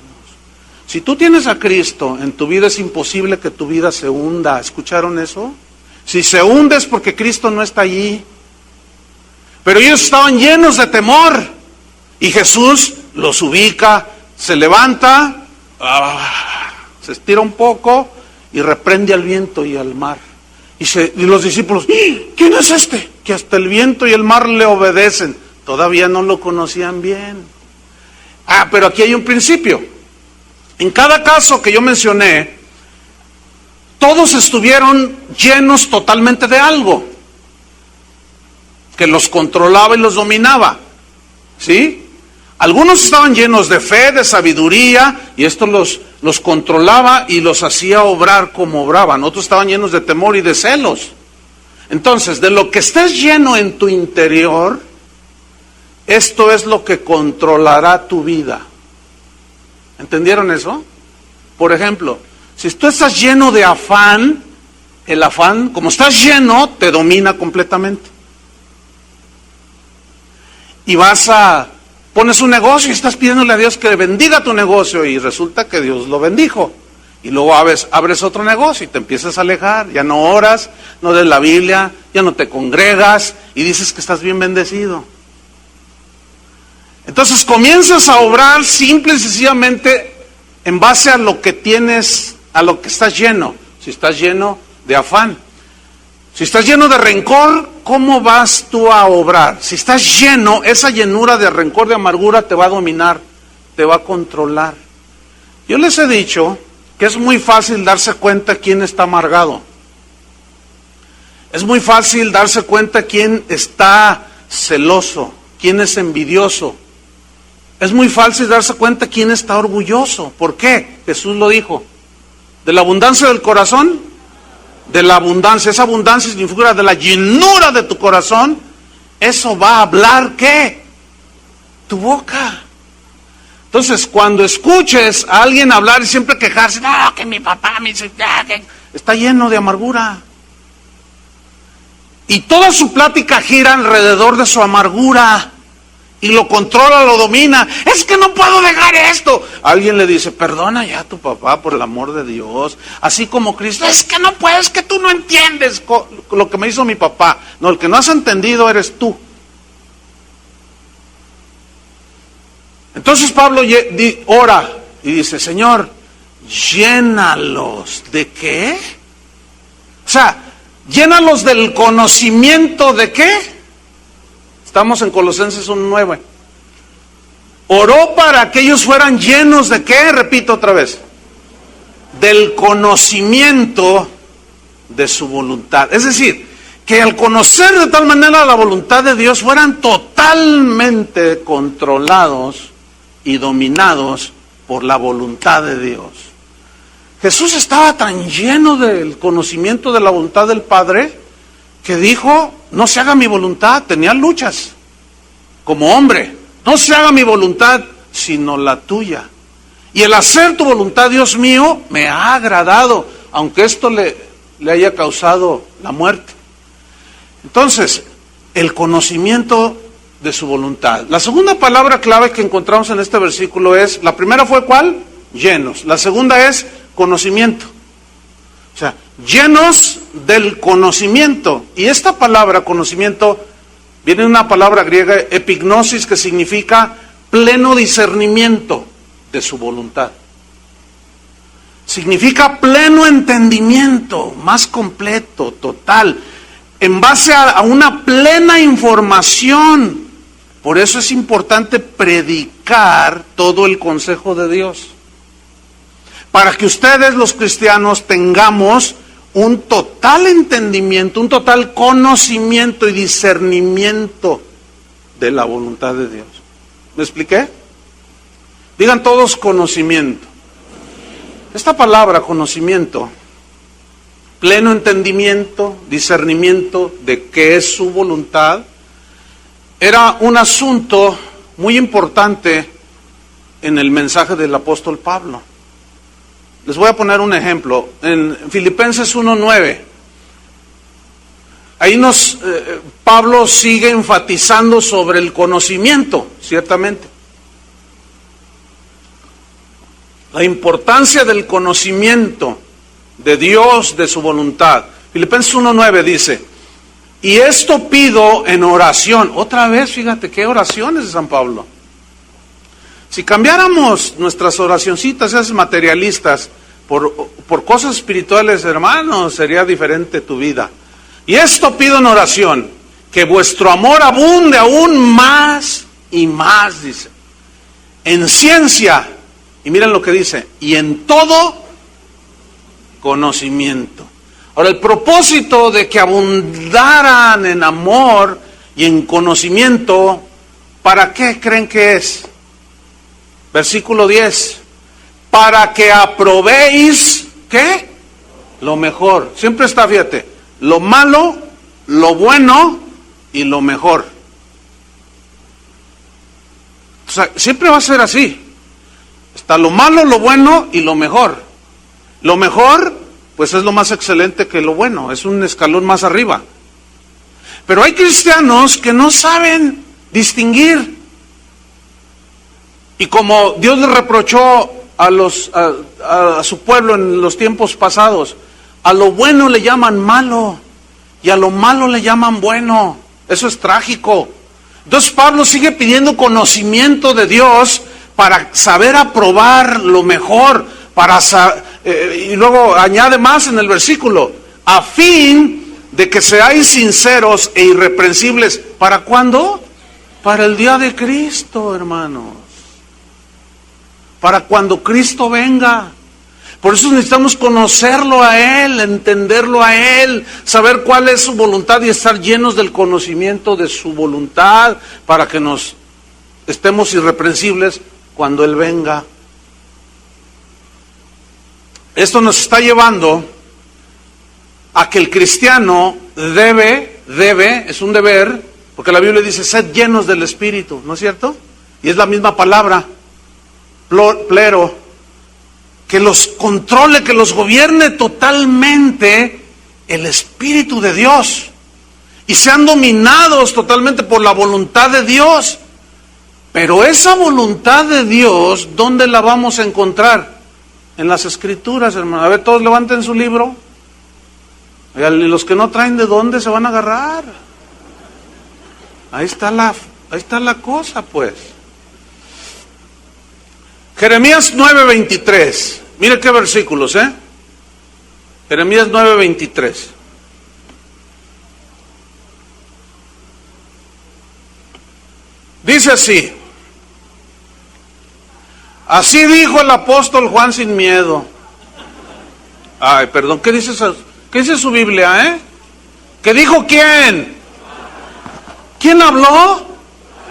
Si tú tienes a Cristo en tu vida, es imposible que tu vida se hunda. ¿Escucharon eso? Si se hunde es porque Cristo no está allí. Pero ellos estaban llenos de temor. Y Jesús los ubica, se levanta, se estira un poco y reprende al viento y al mar. Y los discípulos, ¿quién es este? Que hasta el viento y el mar le obedecen. Todavía no lo conocían bien. Pero aquí hay un principio. En cada caso que yo mencioné, todos estuvieron llenos totalmente de algo que los controlaba y los dominaba. ¿Sí? Algunos estaban llenos de fe, de sabiduría, y esto los controlaba y los hacía obrar como obraban. Otros estaban llenos de temor y de celos. Entonces, de lo que estés lleno en tu interior, esto es lo que controlará tu vida. ¿Entendieron eso? Por ejemplo, si tú estás lleno de afán, el afán, como estás lleno, te domina completamente. Y pones un negocio y estás pidiéndole a Dios que bendiga tu negocio y resulta que Dios lo bendijo. Y luego abres otro negocio y te empiezas a alejar, ya no oras, no lees la Biblia, ya no te congregas y dices que estás bien bendecido. Entonces comienzas a obrar simple y sencillamente en base a lo que tienes, a lo que estás lleno. Si estás lleno de afán, si estás lleno de rencor, ¿cómo vas tú a obrar? Si estás lleno, esa llenura de rencor, de amargura te va a dominar, te va a controlar. Yo les he dicho que es muy fácil darse cuenta quién está amargado. Es muy fácil darse cuenta quién está celoso, quién es envidioso. Es muy fácil darse cuenta quién está orgulloso. ¿Por qué? Jesús lo dijo. De la abundancia del corazón, de la abundancia, esa abundancia significa de la llenura de tu corazón, eso va a hablar, ¿qué? Tu boca. Entonces, cuando escuches a alguien hablar y siempre quejarse, no, que mi papá me dice, que está lleno de amargura. Y toda su plática gira alrededor de su amargura. Y lo controla, lo domina. Es que no puedo dejar esto. Alguien le dice, perdona ya a tu papá por el amor de Dios. Así como Cristo, es que no puedes, que tú no entiendes lo que me hizo mi papá. No, el que no has entendido eres tú. Entonces Pablo ora y dice, Señor, llénalos. ¿De qué? O sea, llénalos del conocimiento de qué. Estamos en Colosenses 1:9. Oró para que ellos fueran llenos de qué, repito otra vez, del conocimiento de su voluntad. Es decir, que al conocer de tal manera la voluntad de Dios fueran totalmente controlados y dominados por la voluntad de Dios. Jesús estaba tan lleno del conocimiento de la voluntad del Padre que dijo, no se haga mi voluntad. Tenía luchas como hombre. No se haga mi voluntad, sino la tuya. Y el hacer tu voluntad, Dios mío, me ha agradado, aunque esto le haya causado la muerte. Entonces, el conocimiento de su voluntad. La segunda palabra clave que encontramos en este versículo es, la primera fue ¿cuál? Llenos. La segunda es conocimiento. O sea, llenos del conocimiento. Y esta palabra, conocimiento, viene de una palabra griega, epignosis, que significa pleno discernimiento de su voluntad. Significa pleno entendimiento, más completo, total, en base a una plena información. Por eso es importante predicar todo el consejo de Dios. Para que ustedes, los cristianos, tengamos un total entendimiento, un total conocimiento y discernimiento de la voluntad de Dios. ¿Me expliqué? Digan todos conocimiento. Esta palabra conocimiento, pleno entendimiento, discernimiento de qué es su voluntad, era un asunto muy importante en el mensaje del apóstol Pablo. Les voy a poner un ejemplo. En Filipenses 1:9, ahí Pablo sigue enfatizando sobre el conocimiento, ciertamente. La importancia del conocimiento de Dios, de su voluntad. Filipenses 1:9 dice, y esto pido en oración. Otra vez, fíjate, qué oraciones de San Pablo. Si cambiáramos nuestras oracioncitas, esas materialistas, por cosas espirituales, hermanos, sería diferente tu vida. Y esto pido en oración, que vuestro amor abunde aún más y más, dice, en ciencia, y miren lo que dice, y en todo conocimiento. Ahora, el propósito de que abundaran en amor y en conocimiento, ¿para qué creen que es? Versículo 10. Para que aprobéis, ¿qué? Lo mejor. Siempre está, fíjate, lo malo, lo bueno y lo mejor. O sea, siempre va a ser así. Está lo malo, lo bueno y lo mejor. Lo mejor, pues es lo más excelente que lo bueno, es un escalón más arriba. Pero hay cristianos que no saben distinguir. Y como Dios le reprochó a su pueblo en los tiempos pasados, a lo bueno le llaman malo y a lo malo le llaman bueno. Eso es trágico. Entonces Pablo sigue pidiendo conocimiento de Dios para saber aprobar lo mejor, y luego añade más en el versículo, a fin de que seáis sinceros e irreprensibles. ¿Para cuándo? Para el día de Cristo, hermanos. Para cuando Cristo venga. Por eso necesitamos conocerlo a Él, entenderlo a Él, saber cuál es su voluntad y estar llenos del conocimiento de su voluntad para que nos estemos irreprensibles cuando Él venga. Esto nos está llevando a que el cristiano debe, es un deber, porque la Biblia dice, sed llenos del Espíritu, ¿no es cierto? Y es la misma palabra, plero, que los controle, que los gobierne totalmente el Espíritu de Dios, y sean dominados totalmente por la voluntad de Dios. Pero esa voluntad de Dios, ¿dónde la vamos a encontrar? En las Escrituras, hermano. A ver, todos levanten su libro. Y los que no traen, ¿de dónde se van a agarrar? Ahí está la cosa, pues. Jeremías 9:23. Mire qué versículos, Jeremías 9:23. Dice así. Así dijo el apóstol Juan sin miedo. Ay, perdón, ¿qué dice su Biblia, ¿Qué dijo quién? ¿Quién habló?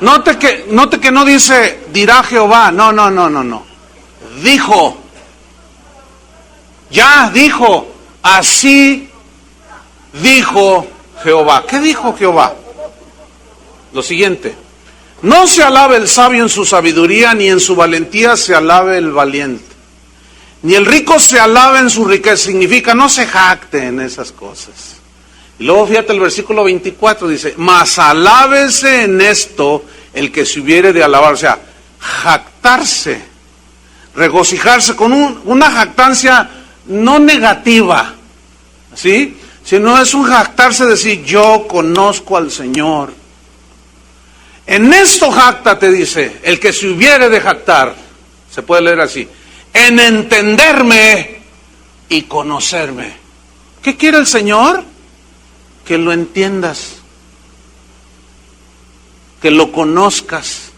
Note que no dice dirá Jehová, no. Dijo. Ya dijo. Así dijo Jehová. ¿Qué dijo Jehová? Lo siguiente. No se alabe el sabio en su sabiduría, ni en su valentía se alabe el valiente. Ni el rico se alabe en su riqueza. Significa no se jacte en esas cosas. Y luego fíjate el versículo 24, dice, mas alábese en esto el que se hubiere de alabar. O sea, jactarse, regocijarse con una jactancia no negativa, ¿sí? Sino es un jactarse de decir, yo conozco al Señor. En esto jáctate, dice, el que se hubiere de jactar, se puede leer así, en entenderme y conocerme. ¿Qué quiere el Señor? Que lo entiendas, que lo conozcas.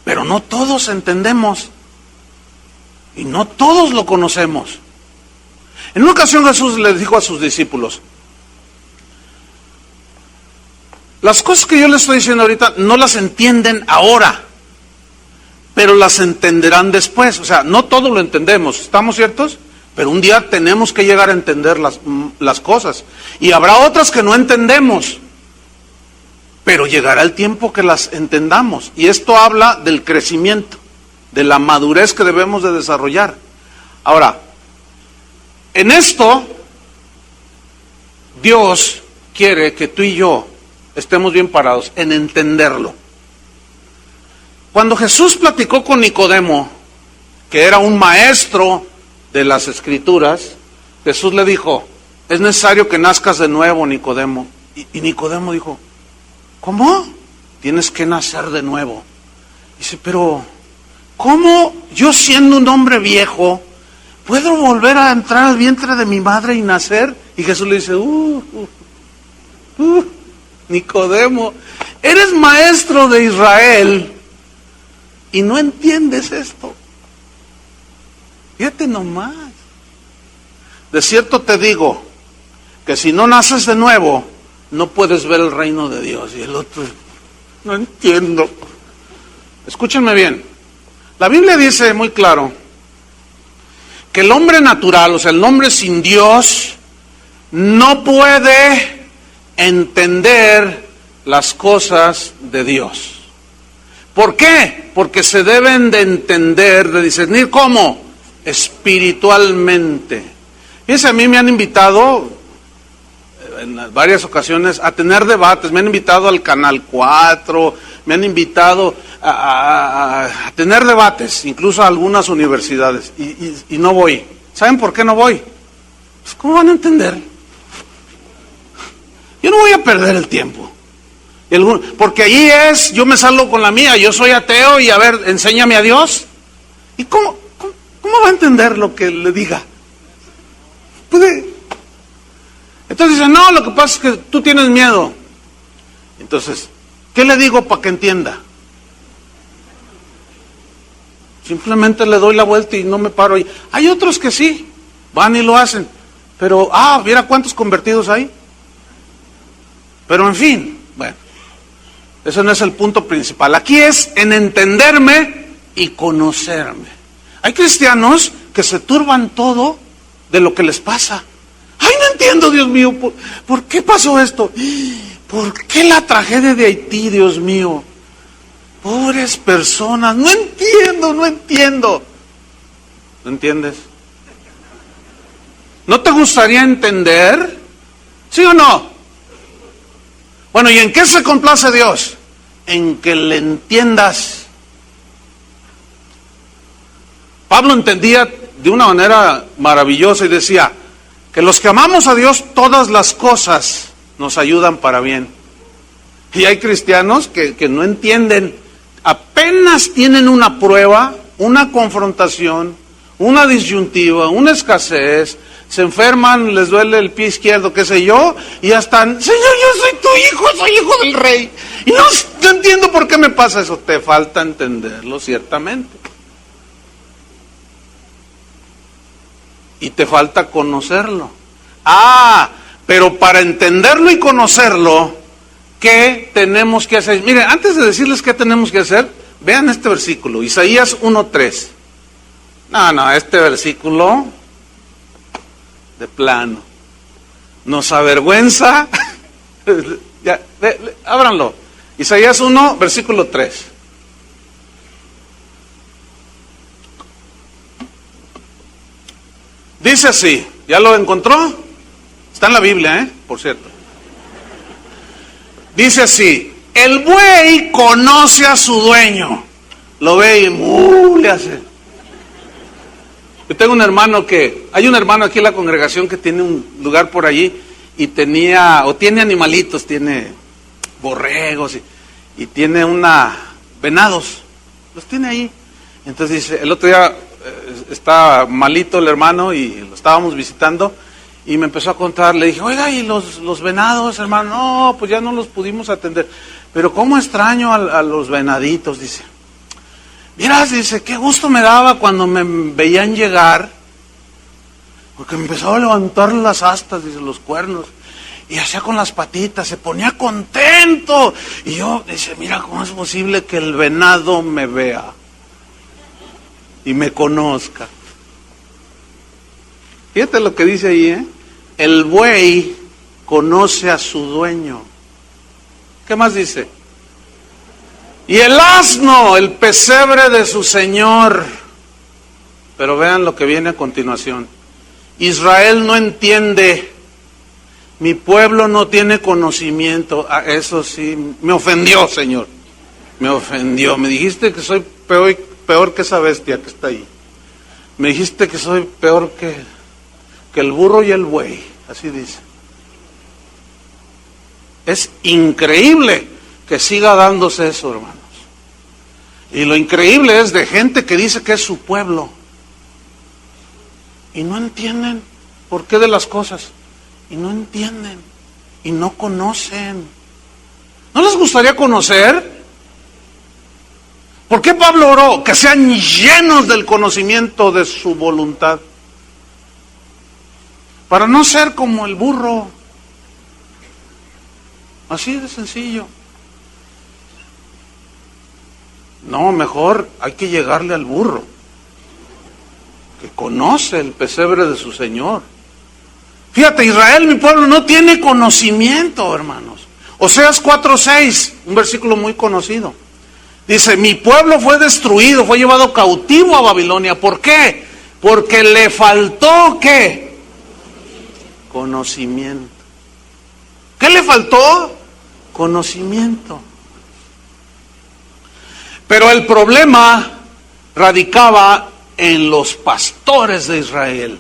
Pero no todos entendemos y no todos lo conocemos. En una ocasión Jesús le dijo a sus discípulos, las cosas que yo les estoy diciendo ahorita no las entienden ahora, pero las entenderán después. O sea, no todo lo entendemos, ¿estamos ciertos? Pero un día tenemos que llegar a entender las cosas. Y habrá otras que no entendemos, pero llegará el tiempo que las entendamos. Y esto habla del crecimiento, de la madurez que debemos de desarrollar. Ahora, en esto, Dios quiere que tú y yo estemos bien parados en entenderlo. Cuando Jesús platicó con Nicodemo, que era un maestro de las Escrituras, Jesús le dijo, es necesario que nazcas de nuevo, Nicodemo. Y Nicodemo dijo, ¿cómo? Tienes que nacer de nuevo. Dice, pero ¿cómo yo siendo un hombre viejo puedo volver a entrar al vientre de mi madre y nacer? Y Jesús le dice, Nicodemo, eres maestro de Israel y no entiendes esto. Fíjate nomás. De cierto te digo que si no naces de nuevo, no puedes ver el reino de Dios. Y el otro, no entiendo. Escúchenme bien. La Biblia dice muy claro que el hombre natural, o sea, el hombre sin Dios, no puede entender las cosas de Dios. ¿Por qué? Porque se deben de entender, de discernir, ¿cómo? Espiritualmente. Fíjense, a mí me han invitado en varias ocasiones a tener debates, me han invitado al Canal 4, me han invitado a tener debates, incluso a algunas universidades, y no voy. ¿Saben por qué no voy? Pues, ¿cómo van a entender? Yo no voy a perder el tiempo. Porque allí yo me salgo con la mía, yo soy ateo y a ver, enséñame a Dios. ¿Y cómo va a entender lo que le diga? Entonces dice, no, lo que pasa es que tú tienes miedo. Entonces, ¿qué le digo para que entienda? Simplemente le doy la vuelta y no me paro ahí. Hay otros que sí, van y lo hacen. Pero, mira cuántos convertidos hay. Pero en fin, bueno. Ese no es el punto principal. Aquí es en entenderme y conocerme. Hay cristianos que se turban todo de lo que les pasa. Ay, no entiendo, Dios mío, ¿por qué pasó esto? ¿Por qué la tragedia de Haití, Dios mío? Pobres personas, no entiendo. ¿No entiendes? ¿No te gustaría entender? ¿Sí o no? Bueno, ¿y en qué se complace Dios? En que le entiendas. Pablo entendía de una manera maravillosa y decía que los que amamos a Dios, todas las cosas nos ayudan para bien. Y hay cristianos que no entienden, apenas tienen una prueba, una confrontación, una disyuntiva, una escasez, se enferman, les duele el pie izquierdo, qué sé yo, y ya están, Señor, yo soy tu hijo, soy hijo del rey. Y no entiendo por qué me pasa eso. Te falta entenderlo, ciertamente. Y te falta conocerlo. Pero para entenderlo y conocerlo, ¿qué tenemos que hacer? Miren, antes de decirles qué tenemos que hacer, vean este versículo, Isaías 1:3. No, este versículo de plano nos avergüenza. Ya, ábranlo. Isaías 1, versículo 3. Dice así, ¿ya lo encontró? Está en la Biblia, por cierto. Dice así: el buey conoce a su dueño. Lo ve y le hace. Yo tengo un hermano hay un hermano aquí en la congregación que tiene un lugar por allí y tiene animalitos, tiene borregos y tiene venados, los tiene ahí. Entonces dice, el otro día está malito el hermano y lo estábamos visitando y me empezó a contar, le dije, oiga, ¿y los venados, hermano? No, pues ya no los pudimos atender, pero cómo extraño a los venaditos, dice. Miras, dice, qué gusto me daba cuando me veían llegar, porque me empezaba a levantar las astas, dice, los cuernos, y hacía con las patitas, se ponía contento. Y yo, dice, mira, ¿cómo es posible que el venado me vea y me conozca? Fíjate lo que dice ahí, el buey conoce a su dueño. ¿Qué más dice? Y el asno, el pesebre de su señor. Pero vean lo que viene a continuación. Israel no entiende, mi pueblo no tiene conocimiento. Eso sí, me ofendió, Señor. Me ofendió. Me dijiste que soy peor que esa bestia que está ahí. Me dijiste que soy peor que el burro y el buey. Así dice. Es increíble que siga dándose eso, hermanos. Y lo increíble es de gente que dice que es su pueblo y no entienden por qué de las cosas, y no entienden y no conocen. ¿No les gustaría conocer? ¿Por qué Pablo oró? Que sean llenos del conocimiento de su voluntad, para no ser como el burro. Así de sencillo. No, mejor hay que llegarle al burro, que conoce el pesebre de su Señor. Fíjate, Israel, mi pueblo, no tiene conocimiento, hermanos. Oseas 4:6, un versículo muy conocido. Dice, mi pueblo fue destruido, fue llevado cautivo a Babilonia. ¿Por qué? Porque le faltó, ¿qué? Conocimiento. ¿Qué le faltó? Conocimiento. Pero el problema radicaba en los pastores de Israel.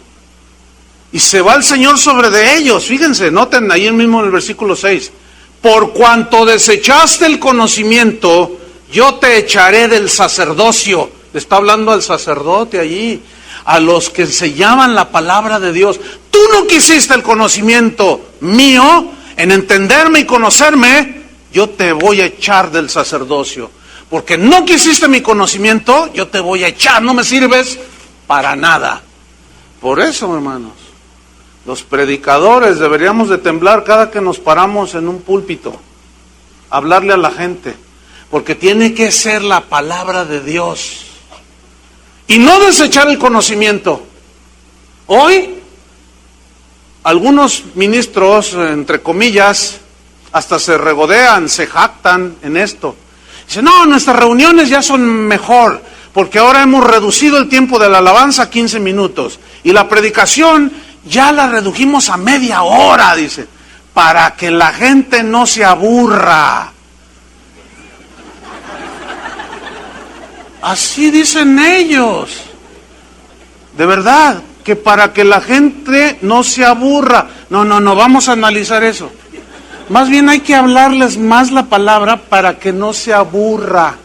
Y se va el Señor sobre de ellos. Fíjense, noten ahí mismo en el versículo 6. Por cuanto desechaste el conocimiento, yo te echaré del sacerdocio. Le está hablando al sacerdote allí, a los que enseñaban la palabra de Dios. Tú no quisiste el conocimiento mío, en entenderme y conocerme, yo te voy a echar del sacerdocio. Porque no quisiste mi conocimiento, yo te voy a echar, no me sirves para nada. Por eso, hermanos, los predicadores deberíamos de temblar cada que nos paramos en un púlpito, hablarle a la gente, porque tiene que ser la palabra de Dios. Y no desechar el conocimiento. Hoy, algunos ministros, entre comillas, hasta se regodean, se jactan en esto. Dicen, no, nuestras reuniones ya son mejor, porque ahora hemos reducido el tiempo de la alabanza a 15 minutos. Y la predicación ya la redujimos a media hora, dice, para que la gente no se aburra. Así dicen ellos. De verdad, que para que la gente no se aburra. No, vamos a analizar eso. Más bien hay que hablarles más la palabra para que no se aburra.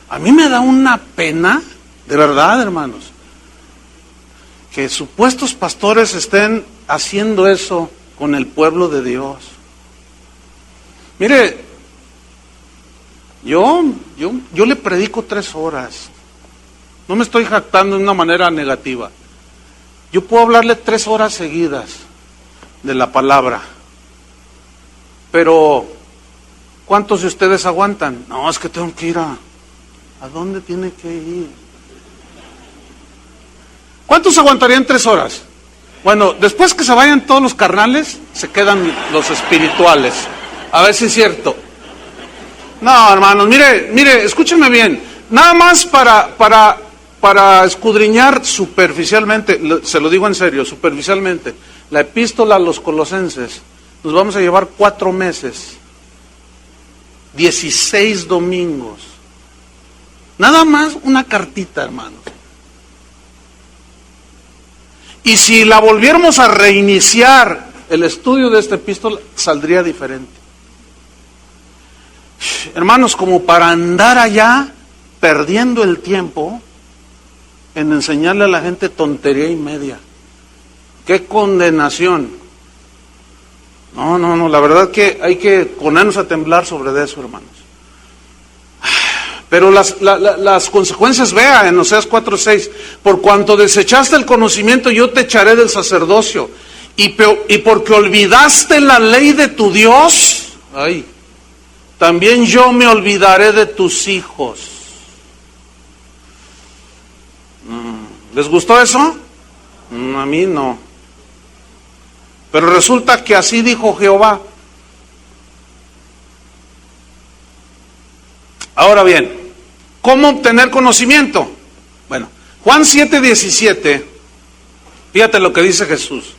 A mí me da una pena, de verdad, hermanos, que supuestos pastores estén haciendo eso con el pueblo de Dios. Mire, yo le predico 3 horas. No me estoy jactando de una manera negativa. Yo puedo hablarle 3 horas seguidas de la palabra. Pero, ¿cuántos de ustedes aguantan? No, es que tengo que ir a dónde tiene que ir. ¿Cuántos aguantarían 3 horas? Bueno, después que se vayan todos los carnales, se quedan los espirituales. A ver si es cierto. No, hermanos, mire, escúcheme bien. Nada más para escudriñar superficialmente, se lo digo en serio, superficialmente, la epístola a los Colosenses, nos vamos a llevar 4 meses, 16 domingos. Nada más una cartita, hermanos. Y si la volviéramos a reiniciar, el estudio de esta epístola saldría diferente. Hermanos, como para andar allá perdiendo el tiempo en enseñarle a la gente tontería y media. ¡Qué condenación! No, la verdad que hay que ponernos a temblar sobre eso, hermanos. Pero las consecuencias, vea en Oseas 4:6, por cuanto desechaste el conocimiento, yo te echaré del sacerdocio, y porque olvidaste la ley de tu Dios, también yo me olvidaré de tus hijos. ¿Les gustó eso? A mí no. Pero resulta que así dijo Jehová. Ahora bien, ¿cómo obtener conocimiento? Bueno, Juan 7:17, fíjate lo que dice Jesús.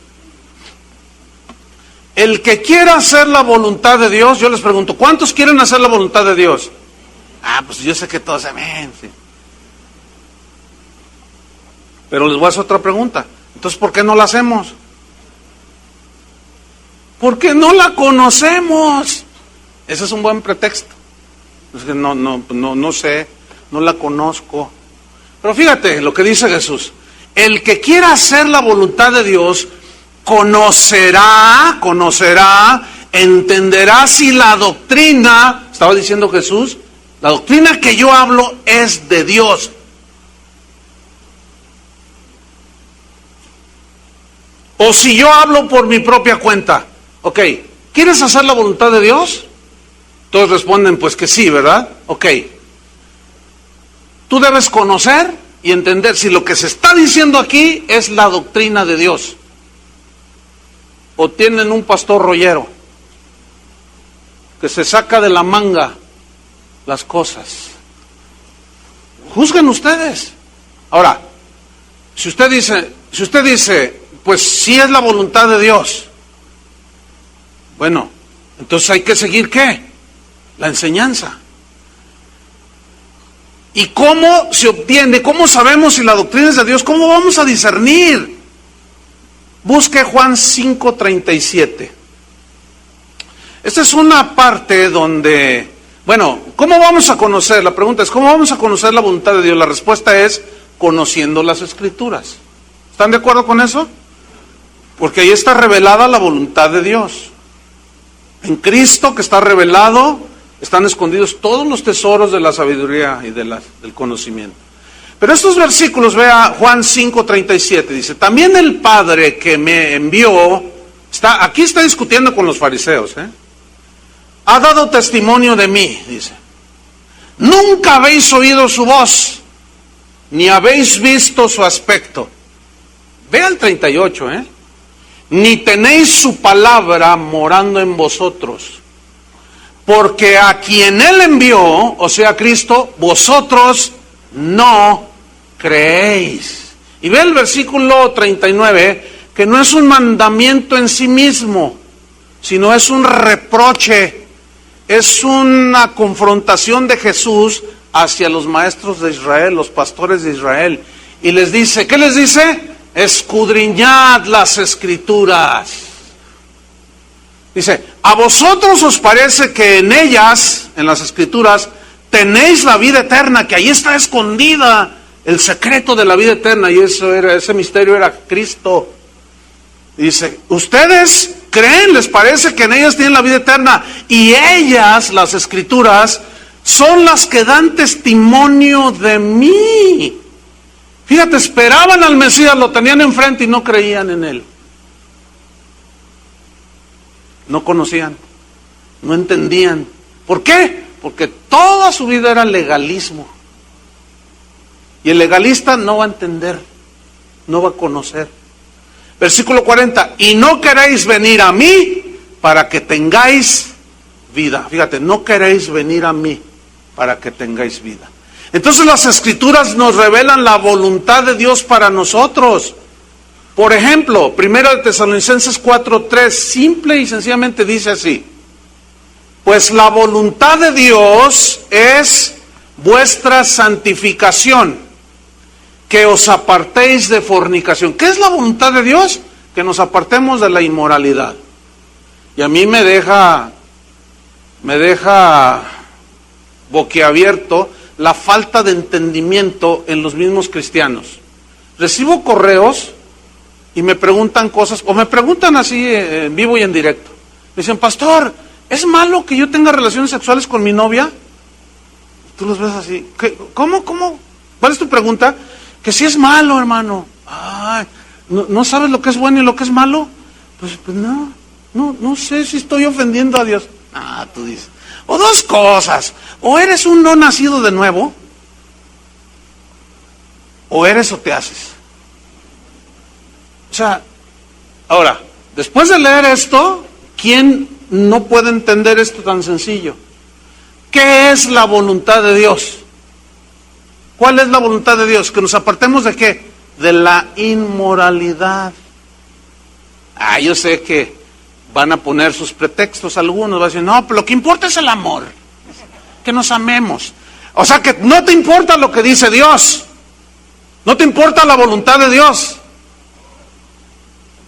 El que quiera hacer la voluntad de Dios, yo les pregunto, ¿cuántos quieren hacer la voluntad de Dios? Pues yo sé que todos, amén, sí. Pero les voy a hacer otra pregunta. Entonces, ¿por qué no la hacemos? Porque no la conocemos. Ese es un buen pretexto. Es que no sé, no la conozco. Pero fíjate lo que dice Jesús. El que quiera hacer la voluntad de Dios, conocerá, entenderá si la doctrina, estaba diciendo Jesús, la doctrina que yo hablo es de Dios. O si yo hablo por mi propia cuenta. Ok, ¿quieres hacer la voluntad de Dios? Todos responden pues que sí, ¿verdad? Ok. Tú debes conocer y entender si lo que se está diciendo aquí es la doctrina de Dios. O tienen un pastor rollero que se saca de la manga las cosas. Juzguen ustedes. Ahora, si usted dice, pues sí es la voluntad de Dios, bueno, entonces hay que seguir ¿qué? La enseñanza. ¿Y cómo se obtiene? ¿Cómo sabemos si la doctrina es de Dios? ¿Cómo vamos a discernir? Busque Juan 5:37. Esta es una parte donde, bueno, ¿cómo vamos a conocer? La pregunta es, ¿cómo vamos a conocer la voluntad de Dios? La respuesta es, conociendo las Escrituras. ¿Están de acuerdo con eso? Porque ahí está revelada la voluntad de Dios. En Cristo, que está revelado, están escondidos todos los tesoros de la sabiduría y del conocimiento. Pero estos versículos, vea Juan 5:37, dice, también el Padre que me envió, aquí está discutiendo con los fariseos, ha dado testimonio de mí, dice. Nunca habéis oído su voz, ni habéis visto su aspecto. Vea el 38, ni tenéis su palabra morando en vosotros. Porque a quien Él envió, o sea, Cristo, vosotros no creéis. Y ve el versículo 39, que no es un mandamiento en sí mismo, sino es un reproche, es una confrontación de Jesús hacia los maestros de Israel, los pastores de Israel. Y les dice, ¿qué les dice? Escudriñad las Escrituras. Dice, a vosotros os parece que en ellas, en las Escrituras, tenéis la vida eterna, que ahí está escondida el secreto de la vida eterna, y ese misterio era Cristo. Dice, ustedes creen, les parece que en ellas tienen la vida eterna, y ellas, las Escrituras, son las que dan testimonio de mí. Fíjate, esperaban al Mesías, lo tenían enfrente y no creían en Él. No conocían, no entendían. ¿Por qué? Porque toda su vida era legalismo. Y el legalista no va a entender, no va a conocer. Versículo 40, y no queréis venir a mí para que tengáis vida. Fíjate, no queréis venir a mí para que tengáis vida. Entonces las Escrituras nos revelan la voluntad de Dios para nosotros. Por ejemplo, 1 Tesalonicenses 4:3, simple y sencillamente dice así: pues la voluntad de Dios es vuestra santificación, que os apartéis de fornicación. ¿Qué es la voluntad de Dios? Que nos apartemos de la inmoralidad. Y a mí me deja boquiabierto la falta de entendimiento en los mismos cristianos. Recibo correos y me preguntan cosas, o me preguntan así en vivo y en directo. Me dicen, pastor, ¿es malo que yo tenga relaciones sexuales con mi novia? Tú los ves así. ¿Cómo? ¿Cuál es tu pregunta? Que si es malo, hermano. Ay, ¿no sabes lo que es bueno y lo que es malo? Pues no sé si estoy ofendiendo a Dios. Tú dices. O dos cosas. O eres un no nacido de nuevo, o eres o te haces. O sea, ahora, después de leer esto, ¿quién no puede entender esto tan sencillo? ¿Qué es la voluntad de Dios? ¿Cuál es la voluntad de Dios? ¿Que nos apartemos de qué? De la inmoralidad. Yo sé que van a poner sus pretextos algunos, van a decir, no, pero lo que importa es el amor, que nos amemos. O sea que no te importa lo que dice Dios, no te importa la voluntad de Dios.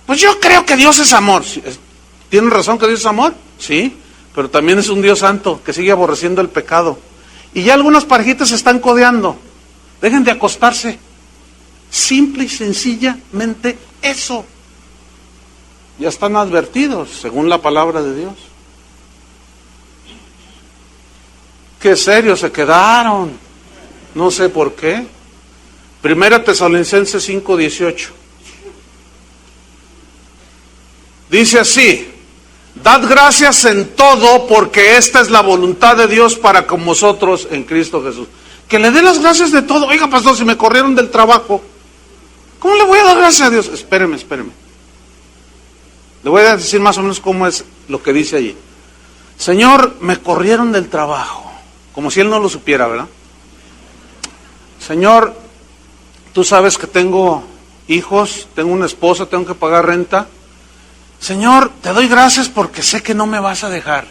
Pues yo creo que Dios es amor. ¿Tienen razón que Dios es amor? Sí, pero también es un Dios santo que sigue aborreciendo el pecado. Y ya algunas parejitas se están codeando. Dejen de acostarse. Simple y sencillamente eso. Ya están advertidos, según la palabra de Dios. Qué serios se quedaron. No sé por qué. 1 Tesalonicenses 5:18. Dice así: Dad gracias en todo, porque esta es la voluntad de Dios para con vosotros en Cristo Jesús. Que le dé las gracias de todo. Oiga, pastor, si me corrieron del trabajo, ¿cómo le voy a dar gracias a Dios? Espéreme. Le voy a decir más o menos cómo es lo que dice allí. Señor, me corrieron del trabajo. Como si él no lo supiera, ¿verdad? Señor, tú sabes que tengo hijos, tengo una esposa, tengo que pagar renta. Señor, te doy gracias porque sé que no me vas a dejar.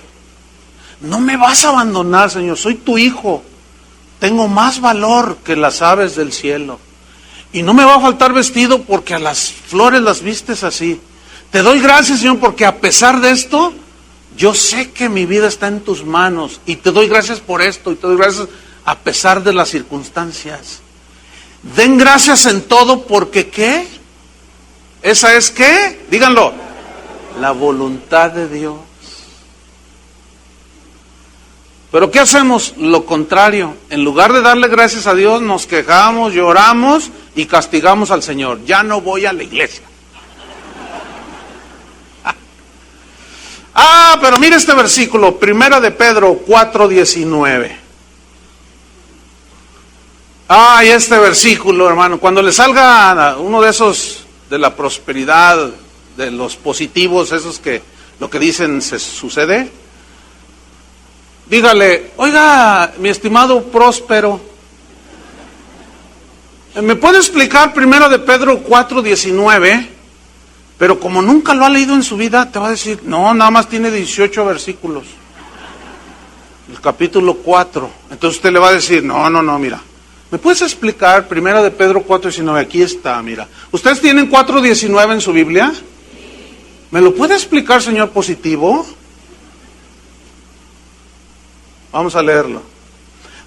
No me vas a abandonar, Señor. Soy tu hijo. Tengo más valor que las aves del cielo. Y no me va a faltar vestido porque a las flores las vistes así. Te doy gracias, Señor, porque a pesar de esto, yo sé que mi vida está en tus manos. Y te doy gracias por esto. Y te doy gracias a pesar de las circunstancias. Den gracias en todo porque ¿qué? ¿Esa es qué? Díganlo. La voluntad de Dios. Pero ¿qué hacemos? Lo contrario. En lugar de darle gracias a Dios, nos quejamos, lloramos y castigamos al Señor. Ya no voy a la iglesia. Pero mire este versículo, 1 de Pedro 4:19. Y este versículo, hermano, cuando le salga uno de esos de la prosperidad, de los positivos, esos que lo que dicen se sucede, dígale, oiga, mi estimado próspero, ¿me puede explicar 1 de Pedro 4:19? Pero como nunca lo ha leído en su vida, te va a decir, no, nada más tiene 18 versículos. El capítulo 4. Entonces usted le va a decir, no, mira. ¿Me puedes explicar 1 de Pedro 4:19? Aquí está, mira. ¿Ustedes tienen 4:19 en su Biblia? ¿Me lo puede explicar, señor positivo? Vamos a leerlo.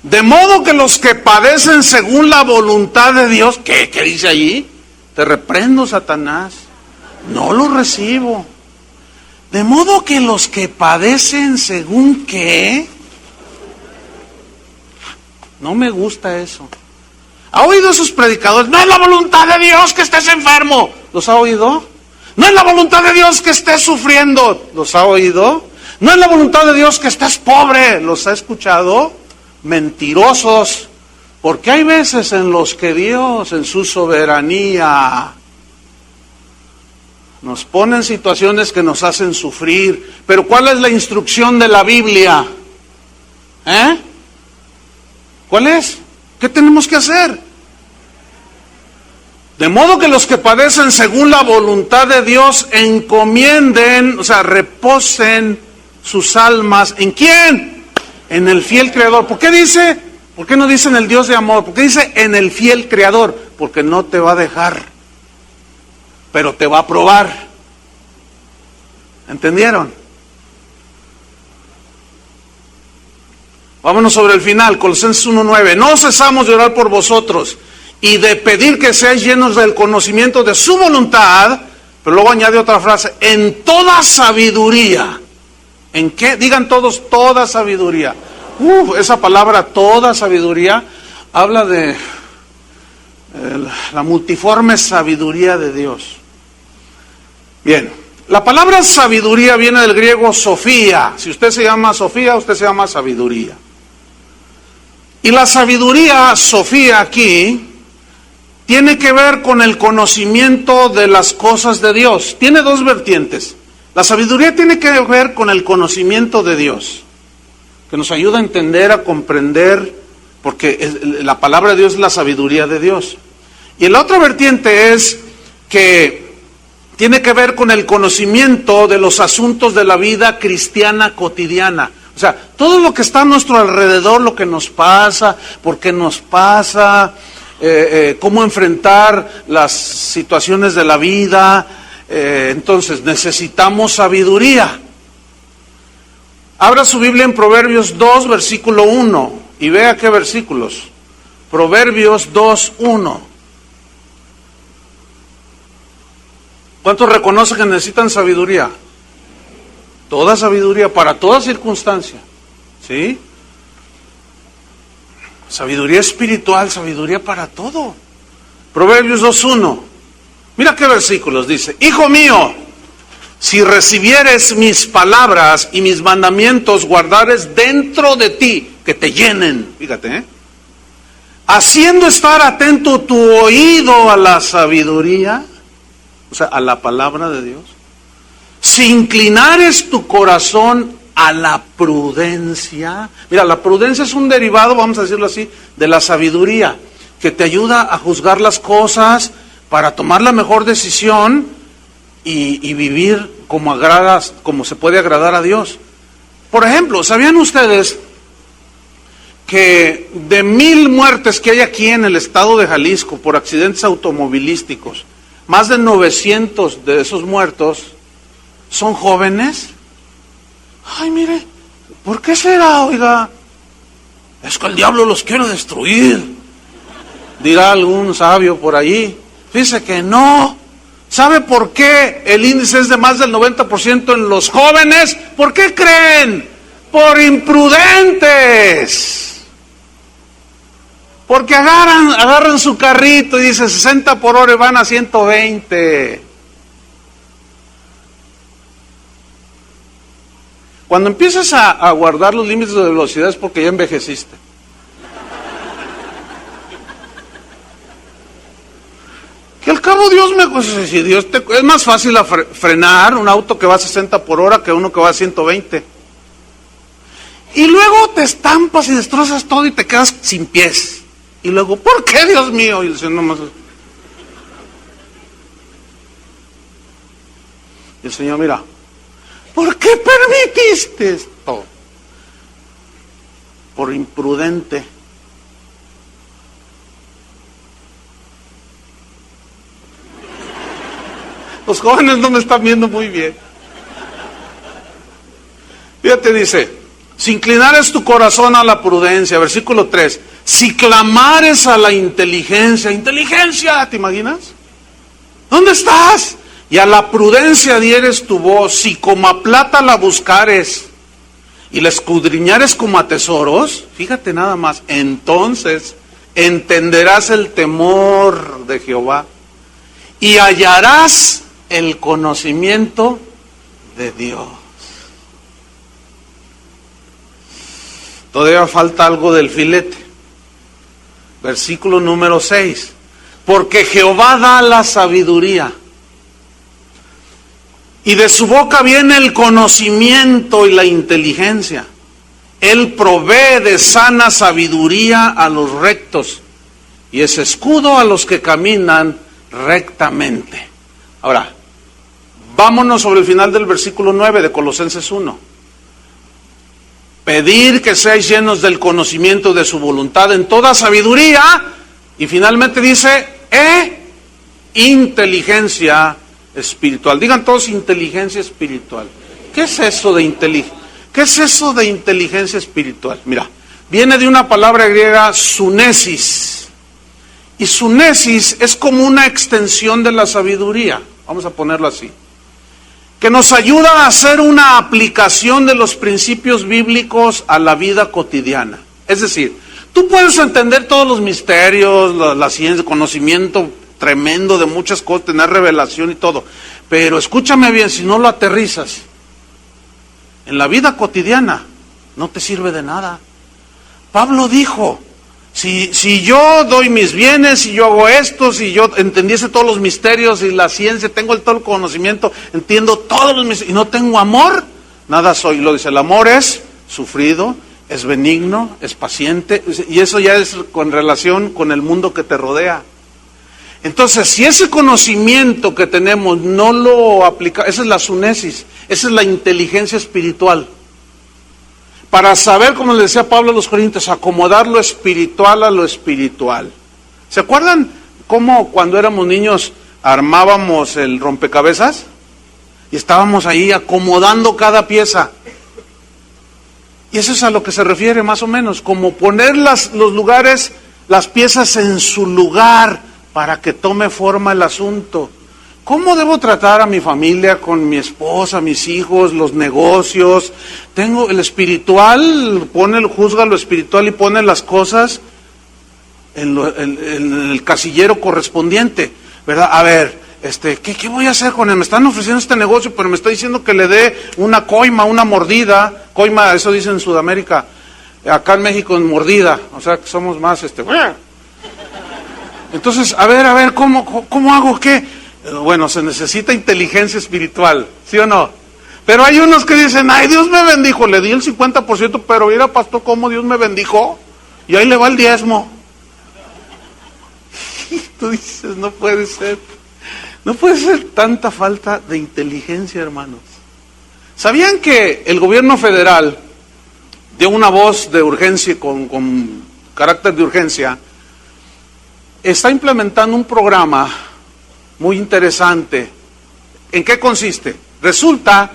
De modo que los que padecen según la voluntad de Dios, ¿qué dice allí? Te reprendo, Satanás. No lo recibo. De modo que los que padecen según qué. No me gusta eso. ¿Ha oído esos predicadores? No es la voluntad de Dios que estés enfermo. ¿Los ha oído? No es la voluntad de Dios que estés sufriendo. ¿Los ha oído? No es la voluntad de Dios que estés pobre. ¿Los ha escuchado? Mentirosos. Porque hay veces en los que Dios, en su soberanía, nos pone en situaciones que nos hacen sufrir. Pero ¿cuál es la instrucción de la Biblia? ¿Cuál es? ¿Qué tenemos que hacer? De modo que los que padecen según la voluntad de Dios encomienden, o sea, reposen sus almas. ¿En quién? En el fiel Creador. ¿Por qué dice? ¿Por qué no dice en el Dios de amor? ¿Por qué dice en el fiel Creador? Porque no te va a dejar, pero te va a probar. ¿Entendieron? Vámonos sobre el final, Colosenses 1:9. No cesamos de orar por vosotros y de pedir que seáis llenos del conocimiento de su voluntad, pero luego añade otra frase, en toda sabiduría. ¿En qué? Digan todos, toda sabiduría. Esa palabra, toda sabiduría, habla de la multiforme sabiduría de Dios. Bien, la palabra sabiduría viene del griego Sofía. Si usted se llama Sofía, usted se llama sabiduría. Y la sabiduría, Sofía, aquí, tiene que ver con el conocimiento de las cosas de Dios. Tiene dos vertientes. La sabiduría tiene que ver con el conocimiento de Dios, que nos ayuda a entender, a comprender, porque la palabra de Dios es la sabiduría de Dios. Y la otra vertiente es que tiene que ver con el conocimiento de los asuntos de la vida cristiana cotidiana. O sea, todo lo que está a nuestro alrededor, lo que nos pasa, por qué nos pasa, cómo enfrentar las situaciones de la vida. Entonces, necesitamos sabiduría. Abra su Biblia en Proverbios 2, versículo 1, y vea qué versículos. Proverbios 2, 1. ¿Cuántos reconocen que necesitan sabiduría? Toda sabiduría, para toda circunstancia. ¿Sí? Sabiduría espiritual, sabiduría para todo. Proverbios 2:1. Mira qué versículos dice. Hijo mío, si recibieres mis palabras y mis mandamientos, guardares dentro de ti, que te llenen, fíjate, haciendo estar atento tu oído a la sabiduría, o sea, a la palabra de Dios, si inclinares tu corazón a la prudencia. Mira, la prudencia es un derivado, vamos a decirlo así, de la sabiduría, que te ayuda a juzgar las cosas para tomar la mejor decisión y vivir como se puede agradar a Dios. Por ejemplo, ¿sabían ustedes que de 1,000 muertes que hay aquí en el estado de Jalisco por accidentes automovilísticos, más de 900 de esos muertos son jóvenes? Ay, mire, ¿por qué será, oiga? Es que el diablo los quiere destruir, dirá algún sabio por ahí. Fíjese que no. ¿Sabe por qué el índice es de más del 90% en los jóvenes? ¿Por qué creen? Por imprudentes. Porque agarran su carrito y dice 60 por hora y van a 120. Cuando empiezas a guardar los límites de velocidad es porque ya envejeciste. Que al cabo Dios si Dios es más fácil frenar un auto que va a 60 por hora que uno que va a 120. Y luego te estampas y destrozas todo y te quedas sin pies. Y luego, ¿por qué, Dios mío? Y el Señor nomás. Y el Señor, mira, ¿por qué permitiste esto? Por imprudente. Los jóvenes no me están viendo muy bien. Fíjate, dice, si inclinares tu corazón a la prudencia, versículo 3, si clamares a la inteligencia, ¿te imaginas? ¿Dónde estás? Y a la prudencia dieres tu voz, si como a plata la buscares y la escudriñares como a tesoros, fíjate nada más, entonces entenderás el temor de Jehová y hallarás el conocimiento de Dios. Todavía falta algo del filete. Versículo número 6. Porque Jehová da la sabiduría, y de su boca viene el conocimiento y la inteligencia. Él provee de sana sabiduría a los rectos, y es escudo a los que caminan rectamente. Ahora, vámonos sobre el final del versículo 9 de Colosenses 1. Pedir que seáis llenos del conocimiento de su voluntad en toda sabiduría, y finalmente dice, inteligencia espiritual. Digan todos inteligencia espiritual. ¿Qué es eso de inteligencia espiritual? Mira, viene de una palabra griega sunesis. Y sunesis es como una extensión de la sabiduría, vamos a ponerlo así, que nos ayuda a hacer una aplicación de los principios bíblicos a la vida cotidiana. Es decir, tú puedes entender todos los misterios, la ciencia, conocimiento tremendo de muchas cosas, tener revelación y todo, pero escúchame bien, si no lo aterrizas en la vida cotidiana, no te sirve de nada. Pablo dijo, si yo doy mis bienes, si yo hago esto, si yo entendiese todos los misterios y la ciencia, tengo todo el conocimiento, entiendo todos los misterios, y no tengo amor, nada soy. Lo dice, el amor es sufrido, es benigno, es paciente, y eso ya es con relación con el mundo que te rodea. Entonces, si ese conocimiento que tenemos no lo aplica, esa es la sunesis, esa es la inteligencia espiritual. Para saber, como le decía Pablo a los Corintios, acomodar lo espiritual a lo espiritual. ¿Se acuerdan cómo cuando éramos niños armábamos el rompecabezas? Y estábamos ahí acomodando cada pieza. Y eso es a lo que se refiere más o menos, como poner los lugares, las piezas en su lugar para que tome forma el asunto. ¿Cómo debo tratar a mi familia, con mi esposa, mis hijos, los negocios? Tengo el espiritual, juzga lo espiritual y pone las cosas en el casillero correspondiente, ¿verdad? A ver, ¿qué voy a hacer con él? Me están ofreciendo este negocio, pero me está diciendo que le dé una coima, una mordida. Coima, eso dicen en Sudamérica. Acá en México en mordida, o sea que somos más Entonces, a ver, ¿cómo hago qué? Bueno, se necesita inteligencia espiritual, ¿sí o no? Pero hay unos que dicen, ay, Dios me bendijo, le di el 50%, pero mira, pastor, cómo Dios me bendijo, y ahí le va el diezmo. Y tú dices, no puede ser tanta falta de inteligencia, hermanos. ¿Sabían que el gobierno federal dio una voz de urgencia, con carácter de urgencia? Está implementando un programa muy interesante. ¿En qué consiste? Resulta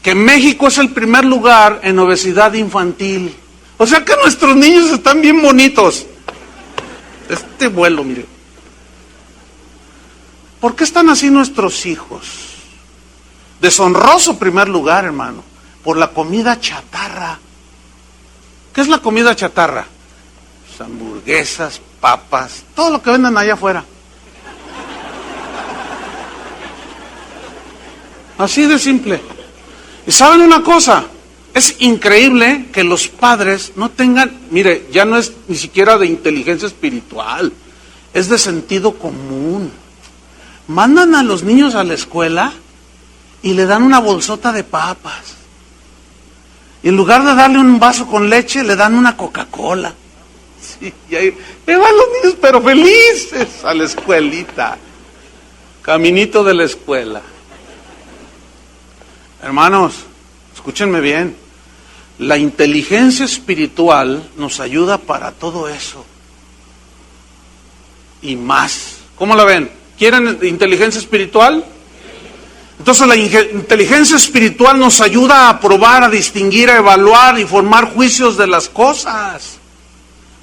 que México es el primer lugar en obesidad infantil. O sea que nuestros niños están bien bonitos. Este vuelo, mire. ¿Por qué están así nuestros hijos? Deshonroso primer lugar, hermano, por la comida chatarra. ¿Qué es la comida chatarra? Pues hamburguesas, papas, todo lo que venden allá afuera. Así de simple. ¿Y saben una cosa? Es increíble que los padres no tengan, mire, ya no es ni siquiera de inteligencia espiritual, es de sentido común. Mandan a los niños a la escuela y le dan una bolsota de papas. Y en lugar de darle un vaso con leche, le dan una Coca-Cola. Sí, y ahí van los niños, pero felices, a la escuelita. Caminito de la escuela. Hermanos, escúchenme bien. La inteligencia espiritual nos ayuda para todo eso. Y más. ¿Cómo la ven? ¿Quieren inteligencia espiritual? Entonces la inteligencia espiritual nos ayuda a probar, a distinguir, a evaluar y formar juicios de las cosas.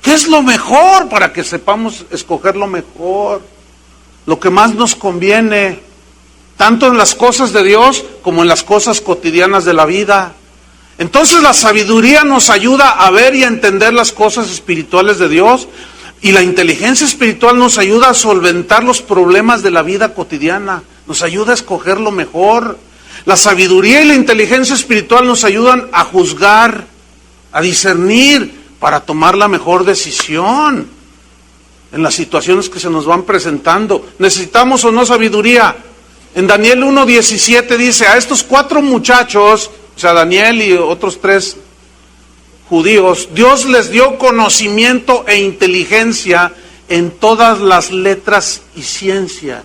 ¿Qué es lo mejor? Para que sepamos escoger lo mejor, lo que más nos conviene, tanto en las cosas de Dios como en las cosas cotidianas de la vida. Entonces la sabiduría nos ayuda a ver y a entender las cosas espirituales de Dios, y la inteligencia espiritual nos ayuda a solventar los problemas de la vida cotidiana, nos ayuda a escoger lo mejor. La sabiduría y la inteligencia espiritual nos ayudan a juzgar, a discernir, para tomar la mejor decisión en las situaciones que se nos van presentando. ¿Necesitamos o no sabiduría? En Daniel 1:17 dice, a estos 4 muchachos, o sea, Daniel y otros 3 judíos, Dios les dio conocimiento e inteligencia en todas las letras y ciencias.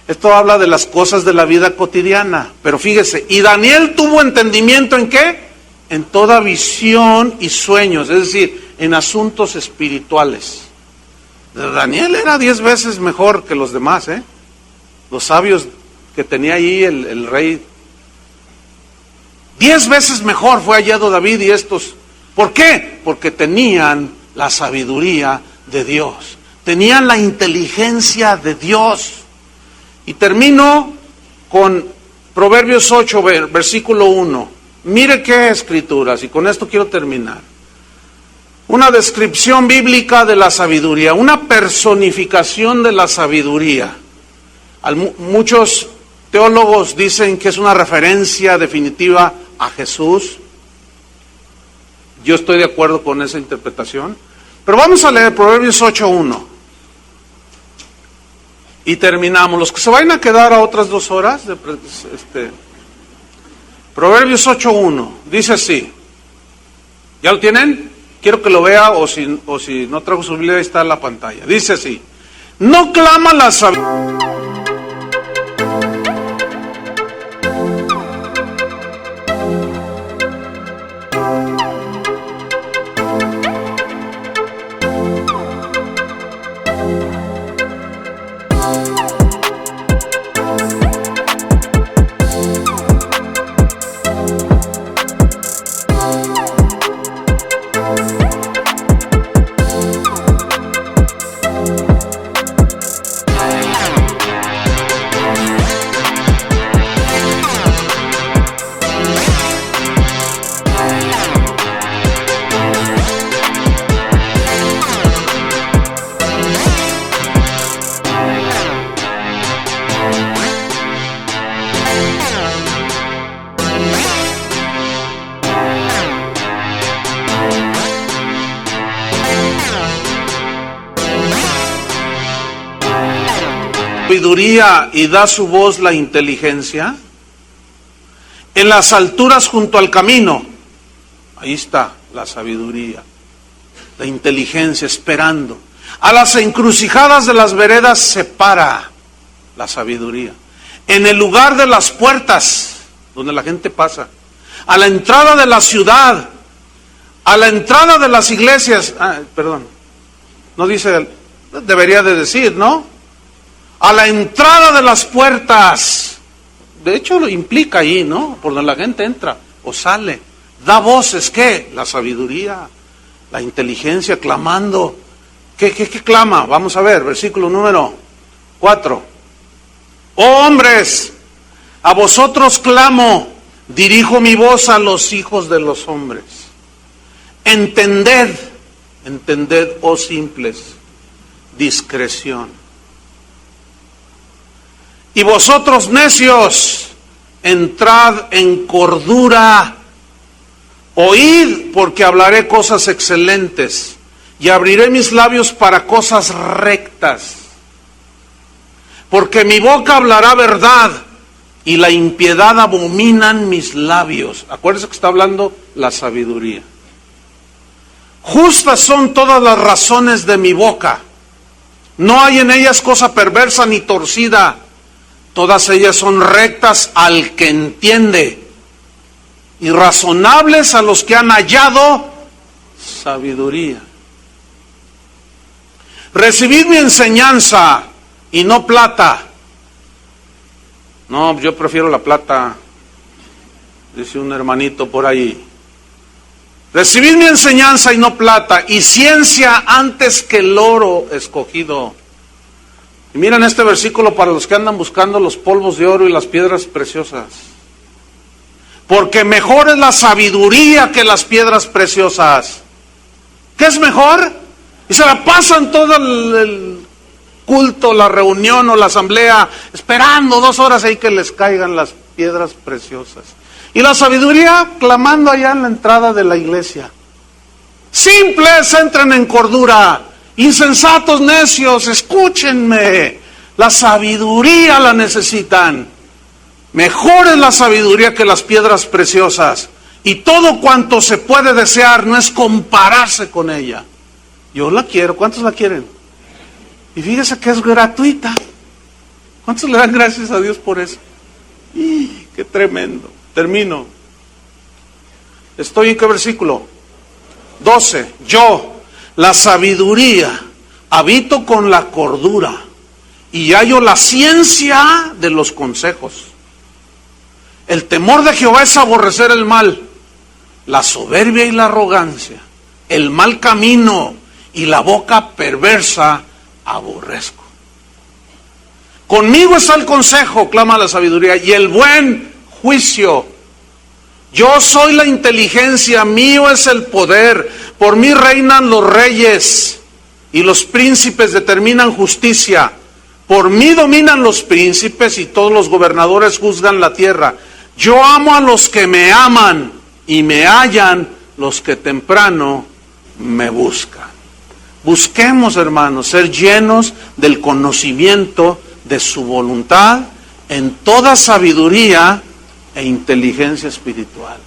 Esto habla de las cosas de la vida cotidiana, pero fíjese, y Daniel tuvo entendimiento ¿en qué? En toda visión y sueños, es decir, en asuntos espirituales. Daniel era 10 veces mejor que los demás, los sabios que tenía ahí el rey. 10 veces mejor fue hallado David y estos. ¿Por qué? Porque tenían la sabiduría de Dios, tenían la inteligencia de Dios. Y termino con Proverbios 8, versículo 1. Mire qué escrituras, y con esto quiero terminar. Una descripción bíblica de la sabiduría, una personificación de la sabiduría. Muchos teólogos dicen que es una referencia definitiva a Jesús. Yo estoy de acuerdo con esa interpretación. Pero vamos a leer Proverbios 8:1. Y terminamos. Los que se vayan a quedar a otras 2 horas, Proverbios 8:1, dice así. ¿Ya lo tienen? Quiero que lo vea, o si no traigo su Biblia, ahí está en la pantalla. Dice así: no clama la sabiduría. sabiduría y da su voz la inteligencia? En las alturas junto al camino, ahí está la sabiduría, la inteligencia esperando. A las encrucijadas de las veredas se para la sabiduría. En el lugar de las puertas, donde la gente pasa, a la entrada de la ciudad, a la entrada de las iglesias, no dice, debería de decir, ¿no? A la entrada de las puertas, de hecho lo implica ahí, ¿no? Por donde la gente entra o sale, da voces, ¿qué? La sabiduría, la inteligencia, clamando. ¿Qué clama? Vamos a ver, versículo número 4. Oh hombres, a vosotros clamo, dirijo mi voz a los hijos de los hombres. Entended, oh simples, discreción. Y vosotros necios, entrad en cordura. Oíd, porque hablaré cosas excelentes, y abriré mis labios para cosas rectas. Porque mi boca hablará verdad, y la impiedad abominan mis labios. Acuérdense que está hablando la sabiduría. Justas son todas las razones de mi boca. No hay en ellas cosa perversa ni torcida. Todas ellas son rectas al que entiende, y razonables a los que han hallado sabiduría. Recibid mi enseñanza y no plata. No, yo prefiero la plata, dice un hermanito por ahí. Recibid mi enseñanza y no plata, y ciencia antes que el oro escogido. Y miren este versículo para los que andan buscando los polvos de oro y las piedras preciosas. Porque mejor es la sabiduría que las piedras preciosas. ¿Qué es mejor? Y se la pasan todo el culto, la reunión o la asamblea, esperando 2 horas ahí que les caigan las piedras preciosas. Y la sabiduría clamando allá en la entrada de la iglesia. Simples, entren en cordura. Insensatos, necios, escúchenme. La sabiduría la necesitan. Mejor es la sabiduría que las piedras preciosas. Y todo cuanto se puede desear no es compararse con ella. Yo la quiero. ¿Cuántos la quieren? Y fíjese que es gratuita. ¿Cuántos le dan gracias a Dios por eso? ¡Qué tremendo! Termino. ¿Estoy en qué versículo? 12. Yo, la sabiduría, habito con la cordura y hallo la ciencia de los consejos. El temor de Jehová es aborrecer el mal, la soberbia y la arrogancia, el mal camino y la boca perversa aborrezco. Conmigo está el consejo, clama la sabiduría, y el buen juicio. Yo soy la inteligencia, mío es el poder, por mí reinan los reyes y los príncipes determinan justicia. Por mí dominan los príncipes y todos los gobernadores juzgan la tierra. Yo amo a los que me aman y me hallan los que temprano me buscan. Busquemos, hermanos, ser llenos del conocimiento de su voluntad en toda sabiduría e inteligencia espiritual.